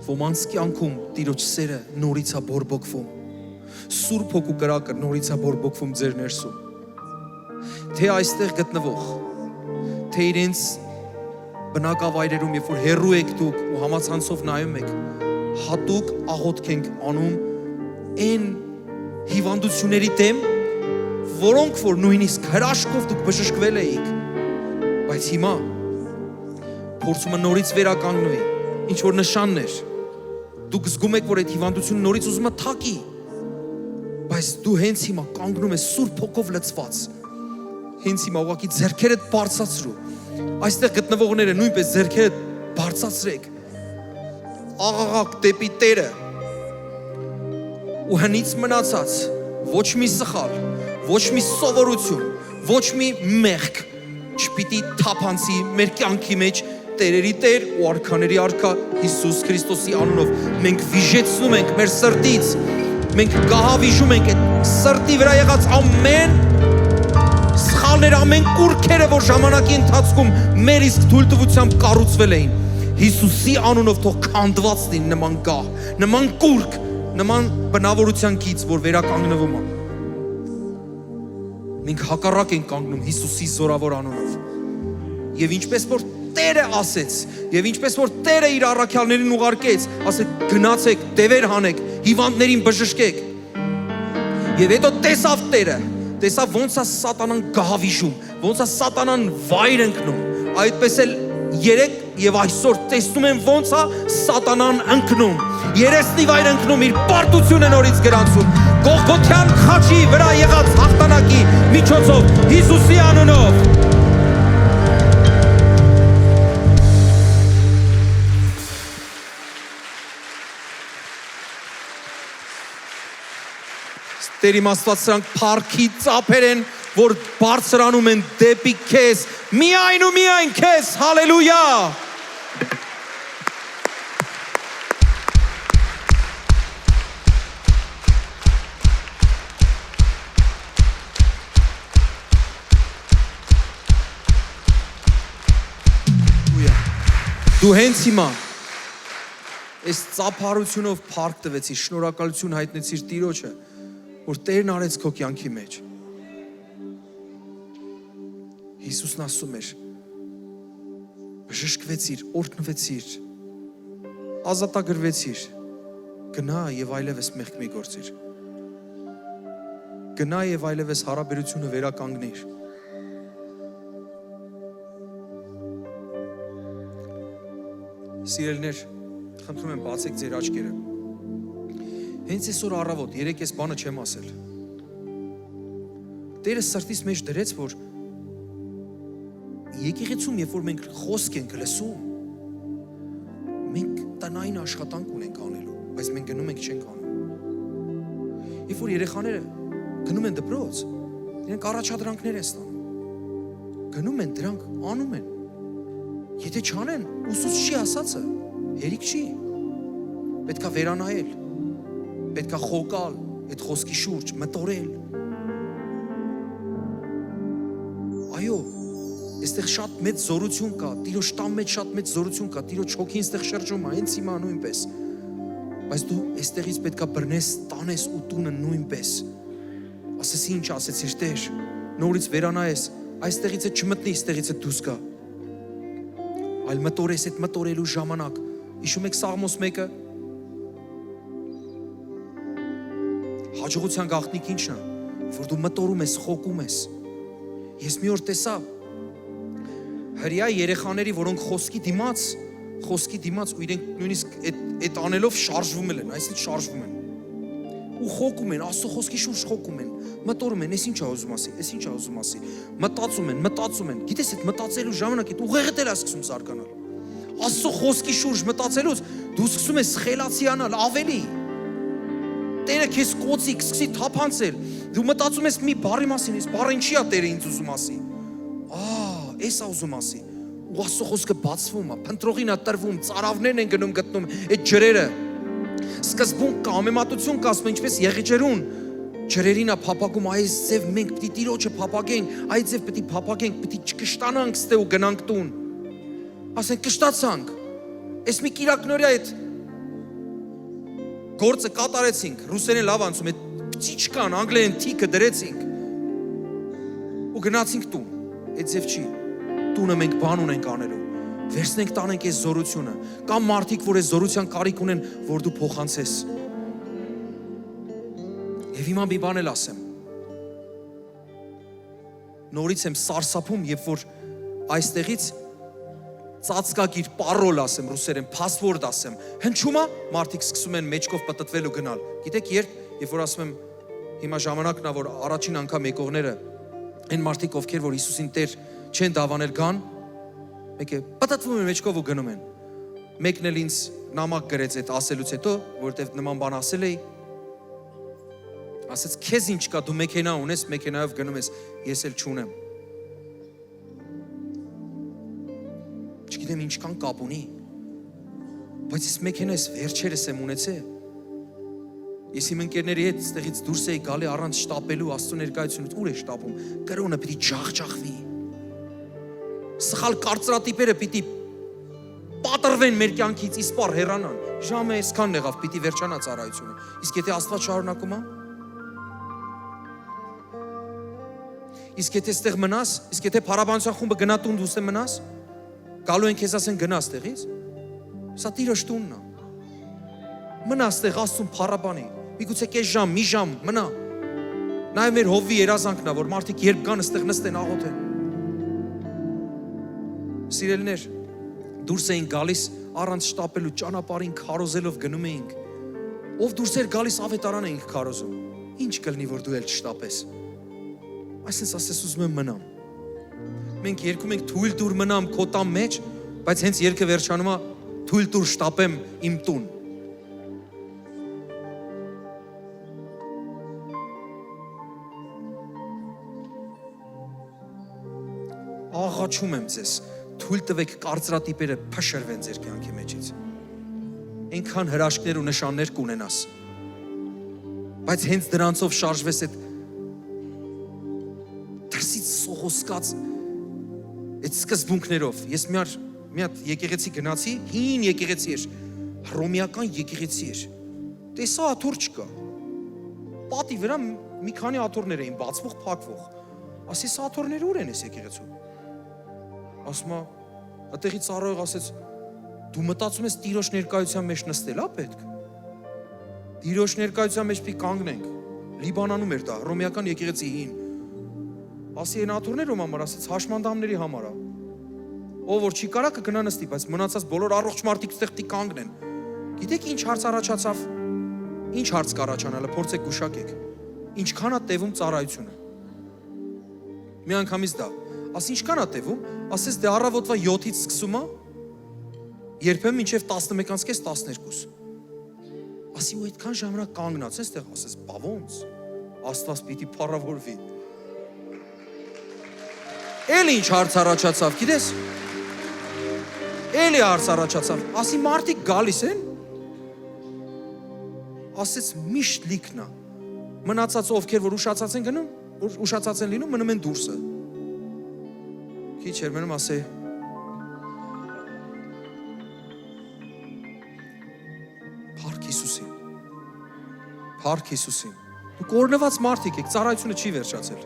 ոմանց կյանքում Տիրոջ սերը նորից է բորբոքվում, Սուրբ Հոգու կրակը նորից է բորբոքվում ձեր ներսում, թե այստեղ գտնվող, թե իրենց բնակավայրերում, երբ որ հեռու եք դուք ու համացանցով նայում եք, հատուկ աղոթք ենք անում այն հիվանդությունների դեմ, որոնք որ նույնիսկ հրաշքով դուք բժշկվել էիք, բայց հիմա փորձումը նորից վերականգնվի, ինչ որ նշաններ, դուք զգում եք, որ այդ հիվանդությունը նորից ուզում է թակի, բայց դու հենց հիմա կանգնում ես Սուրբ Հոգով լցված, հենց հիմա ուղղակի ձեռքերդ բարձրացրու, այստեղ գտնվողները նույնպես ձեռքերդ բարձրացրեք, աղաղակ դեպի Տերը, ու հնից մնացած, ոչ մի սխալ, ոչ մի սովորություն, ոչ մի մեղք չպիտի թափանցի մեր կյանքի մեջ Տերերի Տեր ու արքաների արքա Հիսուս Քրիստոսի անունով մենք վիժեցնում ենք մեր սրտից, մենք գահավիժում ենք այդ սրտի վրա եղած ամեն սխալներ, ամեն կուրքերը, որ ժամանակի ընթացքում մեր իսկ թույլտվությամբ կառուցվել էին, Հիսուսի անունով թող քանդված լինի նման գահ, նման կուրք, նման բնավորության գիծ, որ վերականգնվում է։ Մենք հակառակ ենք կանգնում Հիսուսի զորավոր անունով։ Եվ ինչպես որ Տերը ասեց, եւ ինչպես որ Տերը իր առաքյալներին ուղարկեց, ասեց գնացեք, դևեր հանեք, հիվանդներին բժշկեք։ Եվ հետո տեսավ Տերը, տեսավ ոնց է սատանան գահավիժում, ոնց է սատանան վայր ընկնում։ Այդպես էլ երեք եւ այսօր տեսնում են ոնց է սատանան ընկնում։ Երեսնի վայր ընկնում, իր պարտությունը նորից գրանցում։ Գողգոթյան խաչի վրա եղած հաղթանակի միջոցով Հիսուսի անունով։ Տեր իմ Աստված, սրանք փառքի ծափեր են, որ բարձրանում են դեպի քեզ, միայն ու միայն քեզ, հալելույա։ Դու հենց հիմա այս ծափարությունով փառք տվեցիր, շնորհակալություն հայտնեցիր Տիրոջը, որ Տերն արեց քո կյանքի մեջ։ Հիսուսն ասում էր, բժշկվեցիր, օրհնվեցիր, ազատագրվեցիր, գնա եւ այլևս մեղք մի գործիր։ Գնա եւ այլևս հարաբերությունը վերականգնիր։ Սիրելիներ, խնդրում եմ բացեք ձեր աչքերը։ Հենց այսօր առավոտ, երեք այս բանը չեմ ասել։ Տերը սրտիս մեջ դրեց, որ եկեղեցում, երբ որ մենք խոսք ենք լսում, մենք տնային աշխատանք ունենք անելու, բայց մենք գնում ենք չենք անում։ Երբ որ երեխաները գնում են դպրոց, իրենք առաջադրանքներ են ստանում։ Գնում են, դրանք անում են։ Եթե չանեն, ուսուցչի ասածը հերիք չի։ Պետք է վերանայել, պետք է խոկալ այդ խոսքի շուրջ, մտորել։ Այո, այստեղ շատ մեծ զորություն կա, Տիրոջ տան մեջ շատ մեծ զորություն կա, Տիրոջ հոգին այստեղ շրջում է, հենց հիմա նույնպես։ Բայց դու այստեղից պետք է բռնես, տանես ու տունը նույնպես։ Ասես ինչ ասեցիր Տեր, նորից վերանայես, այստեղից է չմտնի, այստեղից է դուրս գա։ Այլ մտորես այդ մտորելու ժամանակ։ Հիշում եք Սաղմոս 1-ը։ Հաջողության գաղտնիք ինչն է, որ դու մտորում ես, խոկում ես։ Ես մի օր տեսա հրյա երեխաների, որոնք խոսքի դիմաց խոսքի դիմաց ու իրենք նույնիսկ այդ անելով շարժվում են, այսինքն շարժվում են։ Ու խոկում են, Աստծո խոսքի շուրջ խոկում են, մտորում են, ես ինչ ուզում ասի, ես ինչ ուզում ասի, մտածում են։ Գիտես այդ մտածելու ժամանակ այդ ուղեղդ էլ է սկսում զարգանալ։ Աստծո խոսքի շուրջ մտածելուց դու սկսում ես խելացիանալ ավելի։ Տերը քեզ կոծի, սկսի թափանցել։ Դու մտածում ես մի բառի մասին, այս բառը ինչի է Տերը ինձ ուզում ասի։ Էս է ուզում ասի։ Ու Աստծո խոսքը բացվում է, փնտրողին է տրվում, ծարավներն են գնում գտնում այդ ջրերը։ Սկզբում կամեմատություն կասում, ինչպես Եղիջերուն ջրերին է փափագում, այս ձև մենք պիտի Տիրոջը փափագենք, այս ձև պիտի փափագենք, պիտի չկշտանանք ստե ու գնանք տուն։ Ասենք կշտացանք։ Այս մի կիրակնորյա այդ գործը կատարեցինք, ռուսերեն լավ անցում, այդ պտիչկան, անգլերեն թիքը դրեցինք ու գնացինք տուն։ Այդ ձև չի։ Տունը մենք բան ունենք անելու։ Վերցնենք տանենք այս զորությունը։ Կամ մարդիկ, որ այս զորության կարիք ունեն, որ դու փոխանցես։ Եվ հիմա մի բան էլ ասեմ։ Նորից եմ սարսափում, երբ որ այստեղից ծածկագիր պարոլ ասեմ, ռուսերեն password ասեմ, հնչում է, մարդիկ սկսում են մեջքով պտտվել ու գնալ։ Գիտեք երբ որ ասում եմ հիմա ժամանակն է, որ առաջին անգամ եկողները այն մարդիկ, ովքեր որ Հիսուսին Տեր չեն դավանել գան, մեկը պտտվում են մեջքով ու գնում են։ Մեկն էլ ինձ նամակ գրեց այդ ասելուց հետո, որովհետև նման բան ասել էի, ասեց քեզ ինչ կա, դու մեքենա ունես, մեքենայով գնում ես, ես էլ չունեմ։ Չգիտեմ ինչքան կապ ունի, բայց ես մեքենայս վերջերս եմ ունեցել։ Ես իմ ընկերների հետ ստեղից դուրս էի գալի առանց շտապելու Աստծո ներկայությունից, ուր է շտապում, կրոնը պիտի ջախջախվի։ Սխալ կարծրատիպերը պիտի պատրվեն մեր կյանքից, իսպար հեռանան։ Ժամը այսքանն եղավ, պիտի վերջանա ծառայությունը։ Իսկ եթե Աստված շարունակում է, իսկ եթե ստեղ մնաս, իսկ եթե փառաբանության խումբը գնա տուն դու ստեղ մնաս, գալու են քեզ ասեն գնա ստեղից։ Սա Տիրոջ տունն է։ Մնա ստեղ Աստծուն փառաբանի։ Միգուցե կես ժամ, մի ժամ մնա։ Նաև մեր հովվի երազանքն է, որ մարդիկ երբ գան ստեղ նստեն աղոթեն։ Սիրելիներ, դուրս էին գալիս առանց շտապելու, ճանապարհին քարոզելով գնում էինք։ Ով դուրս էր գալիս ավետարան էինք քարոզում։ Ինչ կլինի, որ դու էլ չշտապես։ Այսինքն ասես ուզում եմ մնամ։ Մենք երգում ենք թույլ տուր մնամ քո տան մեջ, բայց հենց երգը վերջանում է թույլ տուր շտապեմ իմ տուն։ Աղաչում եմ ձեզ, թույլ տվեք կարծրատիպերը փշրվեն ձեր կյանքի մեջից։ Այնքան հրաշքներ ու նշաններ կունենաս, բայց հենց դրանցով շարժվես այդ դրսից սողոսկած այդ սկզբունքներով։ Ես մի հատ եկեղեցի գնացի, հին եկեղեցի էր, հռոմեական եկեղեցի էր։ Տեսա աթոռ չկա։ Պատի վրա մի քանի աթոռներ էին բացվող, փակվող։ Ասի սա աթոռները ուր են այս եկեղեցում։ Ասում է, այդտեղի ծառայող ասեց, դու մտածում ես Տիրոջ ներկայության մեջ նստել, պետք։ Տիրոջ ներկայության մեջ պիտի կանգնենք։ Լիբանանում էր դա, հռոմեական եկեղեցի հին։ Ասի այն աթոռները ում համար, ասեց հաշմանդամների համար է։ Ով որ չի կարա կգնա նստի, բայց մնացած բոլոր առողջ մարդիկ ստեղ պիտի կանգնեն։ Գիտեք ինչ հարց առաջացավ։ Ինչ հարց կառաջանալը, փորձեք գուշակեք։ Ինչքան է տևում ծառայությունը։ Մի անգամից դա։ Ասի ինչքան է տևում, ասես դե առավոտվա 7-ից սկսում է, երբեմն մինչև 11:30-12։ Ասի ու այդքան ժամանակ կանգնած ես տեղ, ասես բա ոնց, Աստված պիտի փառավորվի։ Էլի ինչ հարց առաջացավ, գիտես։ Էլի հարց առաջացավ, ասի մարդիկ գալիս են, ասեց միշտ լիքն է։ Մնացած ովքեր որ ուշացած են գնում, ուշացած են լինում, մնում են դուրսը։ Քիչ էր մնում ասե Փառք Հիսուսին։ Փառք Հիսուսին։ Դու կորնված մարդիկ եք, ծառայությունը չի վերջացել։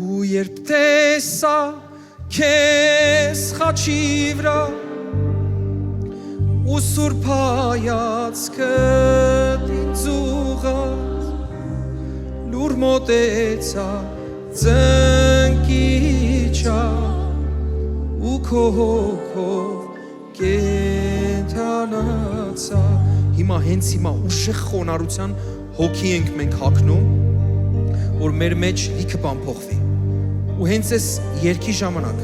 Ու երբ տեսա քեզ խաչի վրա ու սուրբ հայացքդ ինձ ուղղած լուր մոտեցա ծնկիչա ու քո հոգով կենթանացա հիմա հենց հիմա ուժեղ խոնարհության հոգի ենք մենք հագնում որ մեր մեջ լիքը բան փոխվի ու հենց այս երգի ժամանակ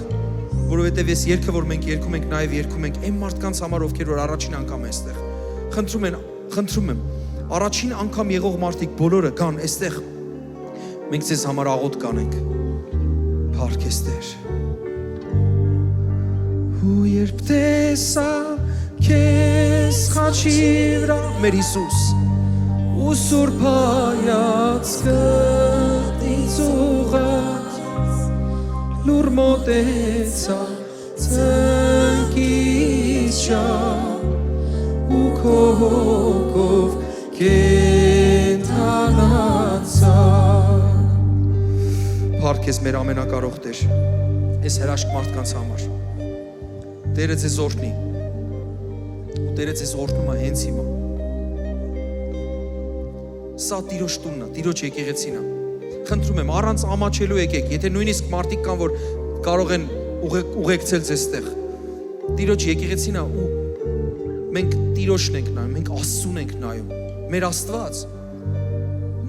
որովհետև այս երգը որ մենք երգում ենք նաև երգում ենք այն մարդկանց համար ովքեր որ առաջին անգամ են այստեղ խնդրում եմ առաջին անգամ եղող մարդիկ բոլորը կան այստեղ մենք ձեզ համար աղոթ կանենք փառք ես Տեր ու երբ տեսա քեզ խաչի վրա մեր Հիսուս ու սուրբ հայացքը ինձ ուղղեց լուր մոտեցա ծնկիչա ու քո հոգով կենթանացա Փառք ես մեր ամենակարող Տեր այս հրաշք մարդկանց համար Տերը ձեզ օրհնի ու Տերը ձեզ օրհնում է հենց հիմա Սա Տիրոջ տունն է, Տիրոջ եկեղեցին է Խնդրում եմ առանց ամաչելու եկեք եթե նույնիսկ մարդիկ կան որ կարող են ուղեկցել ձեզ տեղ Տիրոջ եկեղեցին է ու մենք Տիրոջն ենք նայում, մենք Աստծուն ենք նայում Մեր Աստված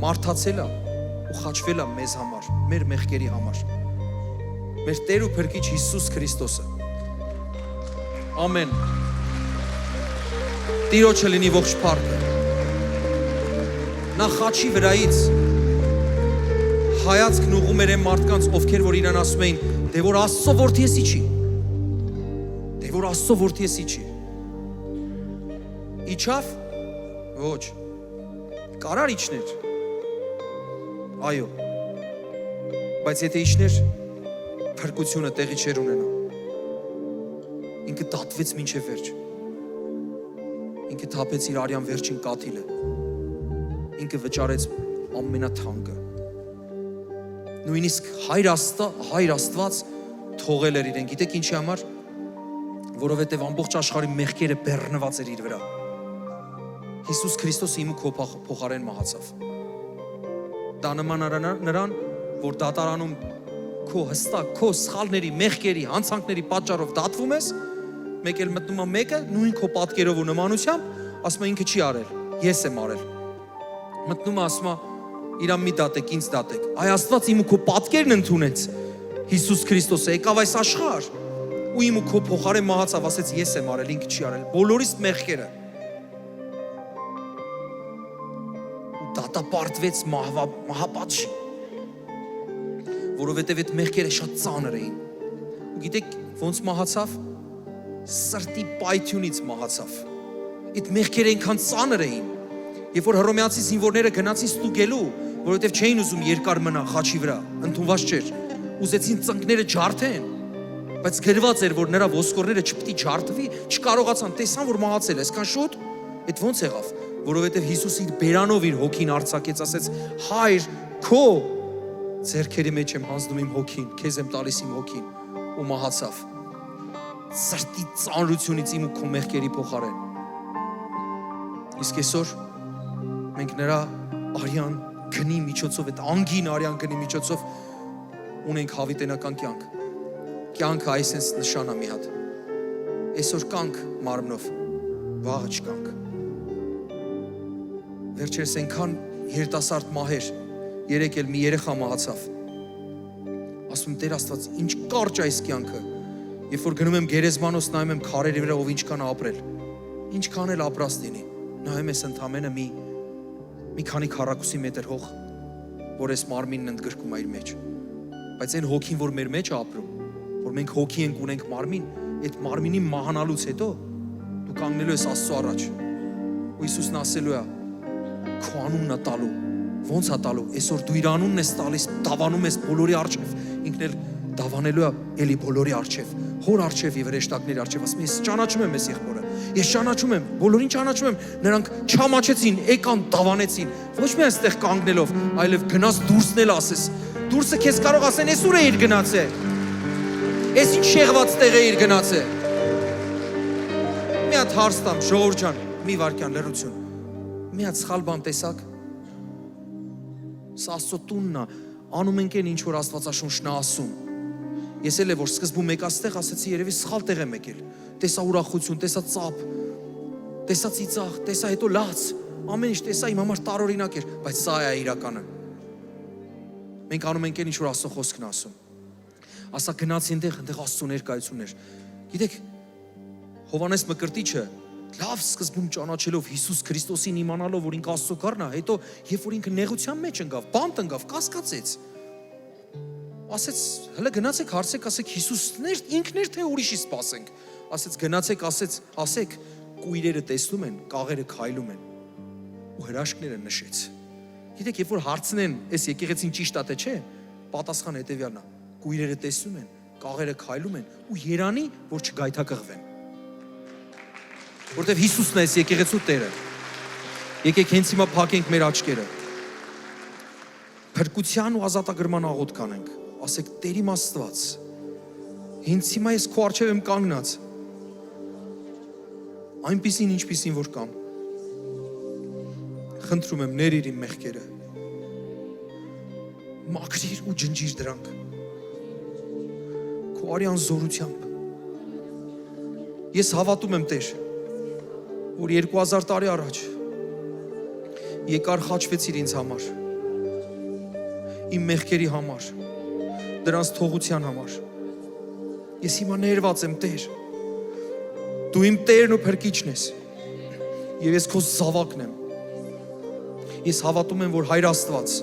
մարդացել է ու խաչվել է մեզ համար, մեր մեղքերի համար Մեր Տեր ու Փրկիչ Հիսուս Քրիստոսը Ամեն Տիրոջը լինի ողջ փառքը Նա խաչի վրայից հայացքն ուղղում էր այն մարդկանց ովքեր որ իրան ասում էին դե որ Աստծո որդի ես իջի Դե որ Աստծո որդի ես իջի Իջավ Ոչ Կարար իջներ Այո Բայց եթե իջներ փրկությունը տեղի չէր ունենա Ինքը դատվեց մինչև վերջ Ինքը թափեց իր արյան վերջին կաթիլը Ինքը վճարեց ամենաթանկը Նույնիսկ հայր Աստված թողել էր իրեն Գիտեք ինչի համար Որովհետև ամբողջ աշխարհի մեղքերը բեռնված էր իր վրա Հիսուս Քրիստոսը իմ ու քո փոխարեն մահացավ Դա նման նրան որ դատարանում քո հստակ քո սխալների մեղքերի հանցանքների պատճառով դատվում ես մեկ էլ մտնում է մեկը նույն քո պատկերով ու նմանությամբ ասում է ինքը չի արել ես եմ արել մտնում է ասում է իրան մի դատեք ինձ դատեք այ Աստված իմ ու քո պատկերն ընդունեց Հիսուս Քրիստոսը եկավ այս աշխարհ ու իմ ու քո փոխարեն մահացավ ասեց ես եմ արել ինքը չի արել բոլորիս մեղքերը Դատապարտվեց մահապատժի որովհետև այդ մեղքերը շատ ծանր էին ու գիտեք ոնց մահացավ սրտի պայթյունից մահացավ այդ մեղքերը այնքան ծանր էին երբ որ հռոմեացի զինվորները գնացին ստուգելու որովհետև չէին ուզում երկար մնա խաչի վրա ընդունված չէր ուզեցին ծնկները ջարդեն բայց գրված էր որ նրա ոսկորները չպիտի ջարդվի չկարողացան տեսան որ մահացել է այսքան շուտ այդ ոնց եղավ որովհետև Հիսուս իր բերանով իր հոգին արձակեց ասեց հայր քո ձեռքերի մեջ եմ հանձնում իմ հոգին քեզ եմ տալիս իմ հոգին ու մահացավ սրտի ծանրությունից իմ ու քո մեղքերի փոխարեն իսկ այսօր մենք նրա արյան գնի միջոցով այդ անգին արյան գնի միջոցով ունենք հավիտենական կյանքը այսպես նշանա մի հատ այսօր կանք մարմնով վաղը չկանք Վերջերս այնքան երիտասարդ մահեր երեք էլ մի երեխա մահացավ ասում Տեր Աստված ինչ կարճ այս կյանքը երբ որ գնում եմ գերեզմանոց նայում եմ քարերի վրա ով ինչքան ապրել ինչքան էլ ապրած լինի նայում ես ընդամենը մի քանի քառակուսի մետր հող որ այս մարմինն ընդգրկում է իր մեջ բայց այն հոգին որ մեր մեջ է ապրում որ մենք հոգի ենք ունենք մարմին այդ մարմինի մահանալուց հետո դու կանգնելու ես Աստծո առաջ ու Հիսուսն ասելու է քո անունն է տալու ոնց է տալու այսօր դու իր անունն ես տալիս դավանում ես բոլորի առջև ինքն էլ դավանելու է էլի բոլորի առջև հոր առջև եւ հրեշտակների առջև ասում ես ճանաչում եմ ես եղբորը ես ճանաչում եմ բոլորին ճանաչում եմ նրանք չամաչեցին եկան դավանեցին ոչ միայն այստեղ կանգնելով այլև գնաց դուրսն էլ ասես դուրսը քեզ կարող ասեն ես ուր է իր գնացել ես ինչ շեղված տեղ է իր գնացել մի հատ հարց տամ ժողովուրդ ջան մի վարքյան լրություն մի հատ սխալ բան տեսակ Սա Աստծո տունն է, անում ենք այն ինչ որ Աստվածաշունչն է ասում։ Ես էլ որ սկզբում եկած ասեցի երևի սխալ տեղ եմ եկել։ Տեսա ուրախություն, տեսա ծափ, տեսա ծիծաղ, տեսա հետո լաց, ամեն ինչ տեսա իմ համար տարօրինակ էր, բայց սա է իրականը։ Մենք անում ենք այն ինչ որ Աստծո խոսքն է ասում։ Ասա գնացի այնտեղ Աստծո ներկայությունն էր։ Գիտեք, Հովանես Մկրտիչը լավ սկզբում ճանաչելով Հիսուս Քրիստոսին իմանալով որ ինքը Աստծո գառն է, հետո երբ որ ինքը նեղության մեջ ընկավ, բանտ ընկավ, կասկածեց։ Ասեց, հələ գնացեք հարցեք, ասեք Հիսուսն էր, ինքն էր թե ուրիշի սպասենք։ Ասեց գնացեք, ասեք կույրերը տեսնում են, կաղերը քայլում են։ Ու հրաշքները նշեց։ Գիտեք, երբ որ հարցնեն, այս եկեղեցին ճիշտ է թե չէ, պատասխանը հետևյալն է։ Կույրերը տեսնում են, կաղերը քայլում են ու երանի որ չգայթակղվեն։ Որտեվ Հիսուսն է այս եկեղեցու Տերը։ Եկեք հենց հիմա փակենք մեր աչքերը։ Փրկության ու ազատագրման աղոթք անենք։ Ասեք Տեր իմ Աստված, հենց հիմա ես քո առջև եմ կանգնած։ Այնպիսին ինչպիսին որ կամ։ Խնդրում եմ ներիր իմ մեղքերը։ Մաքրիր ու ջնջիր դրանք։ Քո արյան զորությամբ։ Ես հավատում եմ Տեր, որ 2000 տարի առաջ եկար խաչվեցիր ինձ համար, իմ մեղքերի համար, դրանց թողության համար։ Ես հիմա ներված եմ Տեր, դու իմ Տերն ու Փրկիչն ես, և ես քո զավակն եմ։ Ես հավատում եմ, որ Հայր Աստված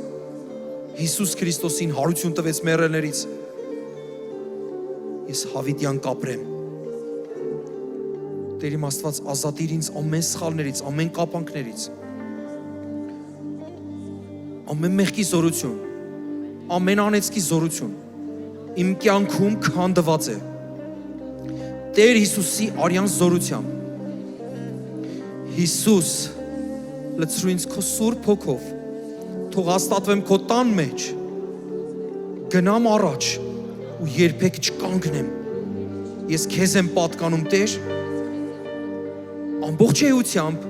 Հիսուս Քրիստոսին հարություն տվեց մեռելներից։ Ես հավիտյան կապրեմ։ Տեր իմ Աստված ազատիր ինձ ամեն սխալներից, ամեն կապանքներից, ամեն մեղքի զորություն, ամեն անեծքի զորություն իմ կյանքում քանդված է Տեր Հիսուսի արյան զորությամբ։ Հիսուս, լցրու ինձ քո Սուրբ Հոգով, թող հաստատվեմ քո տան մեջ, գնամ առաջ ու երբեք չկանգնեմ։ Ես քեզ եմ պատկանում Տեր, ամբողջ էությամբ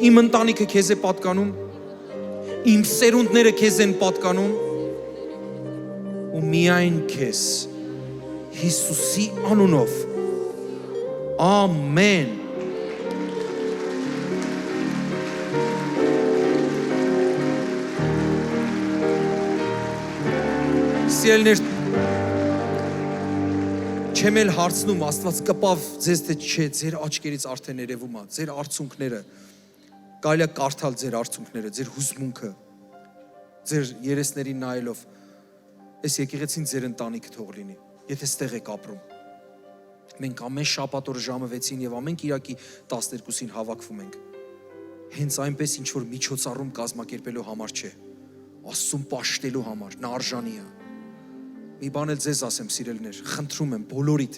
իմ ընտանիքը քեզ է պատկանում, իմ սերունդները քեզ են պատկանում ու միայն քեզ Հիսուսի անունով, ամեն։ Սիրելիներ, չեմ էլ հարցնում Աստված կպավ ձեզ թե չէ, ձեր աչքերից արդեն երևում է, ձեր արցունքները, կարելի է կարդալ ձեր արցունքները, ձեր հուզմունքը, ձեր երեսներին նայելով, այս եկեղեցին ձեր ընտանիքը թող լինի, եթե ստեղ եք ապրում։ Մենք ամեն շաբաթ օրը ժամը 6-ին և ամեն կիրակի 12-ին հավաքվում ենք։ Հենց այնպես ինչ որ միջոցառում կազմակերպելու համար չէ, Աստծուն պաշտելու համար, նա արժանի է։ Մի բան էլ ձեզ ասեմ, սիրելիներ, խնդրում եմ բոլորիդ,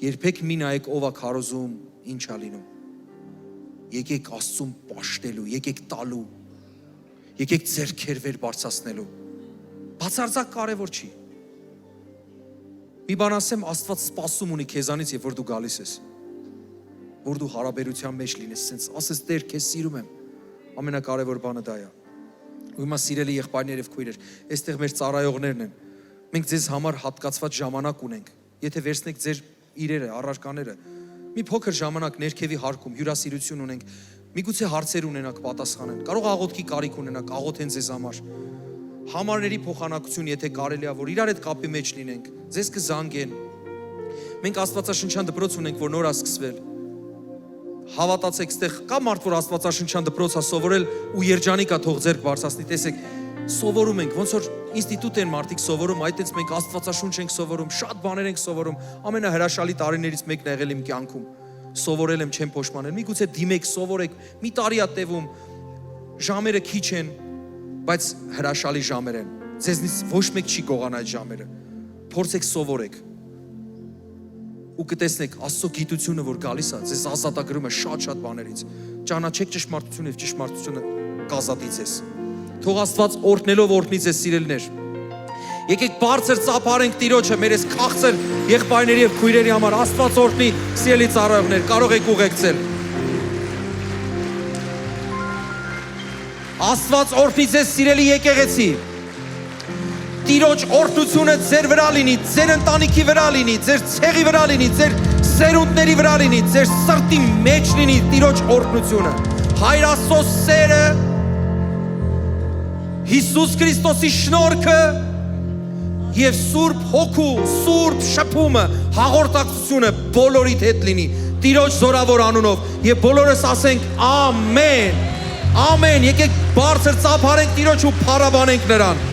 երբեք մի նայեք ով է քարոզում, ինչ է լինում։ Եկեք Աստծուն պաշտելու, եկեք տալու, եկեք ձեռքեր վեր բարձրացնելու։ Բացարձակ կարևոր չի։ Մի բան ասեմ, Աստված սպասում ունի քեզանից, երբ որ դու գալիս ես, որ դու հարաբերության մեջ լինես, ասես ասես Տեր, քեզ սիրում եմ։ Ամենակարևոր բանը դա է։ Ու հիմա սիրելի եղբայրներ եւ քույրեր, այստեղ մեր ծառայողներն են։ Մենք ձեզ համար հատկացված ժամանակ ունենք։ Եթե վերցնեք ձեր իրերը, առարկաները, մի փոքր ժամանակ ներքևի հարկում հյուրասիրություն ունենք, միգուցե հարցեր ունենաք պատասխանեն, կարող աղոթքի կարիք ունենաք, աղոթեն ձեզ համար։ Համարների փոխանակություն, եթե կարելի է, որ իրար հետ կապի մեջ լինենք, ձեզ կզանգեն։ Մենք Աստվածաշնչյան դպրոց ունենք, որ նոր է սկսվել։ Հավատացեք, ստեղ կա մարդ, որ Աստվածաշնչյան դպրոց է սովորել ու երջանիկ է թող ձեռք բարձրացնի, տեսեք, սովորում ենք, ոնց որ ինստիտուտ են մարդիկ սովորում, այդտենց մենք Աստվածաշունչ ենք սովորում, շատ բաներ ենք սովորում, ամենահրաշալի տարիներից մեկն է եղել իմ կյանքում։ Սովորել եմ, չեմ փոշմանել, միգուցե դիմեք, սովորեք, մի տարի է տևում, ժամերը քիչ են, բայց հրաշալի ժամեր են։ Ձեզնից ոչ մեկ չի գողանա այդ ժամերը։ Փորձեք սովորեք։ Ու կտեսնեք Աստծո գիտությունը, որ գալիս է, ձեզ ազատագրում է շատ բաներից։ Ճանաչեք ճշմարտությունը եւ ճշմարտությունը կազատի ձեզ։ Թող Աստված օրհնելով օրհնի ձեզ, սիրելիներ։ Եկեք բարձր ծափարենք Տիրոջը մեր այս քաղցր եղբայրների եւ քույրերի համար։ Աստված օրհնի, սիրելի ծառայողներ, կարող եք ուղեկցել։ Աստված օրհնի ձեզ սիրելի եկեղեցի։ Տիրոջ օրհնությունը ձեր վրա լինի, ձեր ընտանիքի վրա լինի, ձեր ցեղի վրա լինի, ձեր սերունդների վրա լինի, ձեր սրտի մեջ լինի Տիրոջ օրհնությունը։ Հայր Աստծո սերը, Հիսուս Քրիստոսի շնորհքը եւ Սուրբ Հոգու, Սուրբ շփումը, հաղորդակցությունը բոլորիդ հետ լինի Տիրոջ զորավոր անունով եւ բոլորս ասենք ամեն։ Ամեն։ Եկեք բարձր ծափարենք Տիրոջ ու փառաբանենք նրան։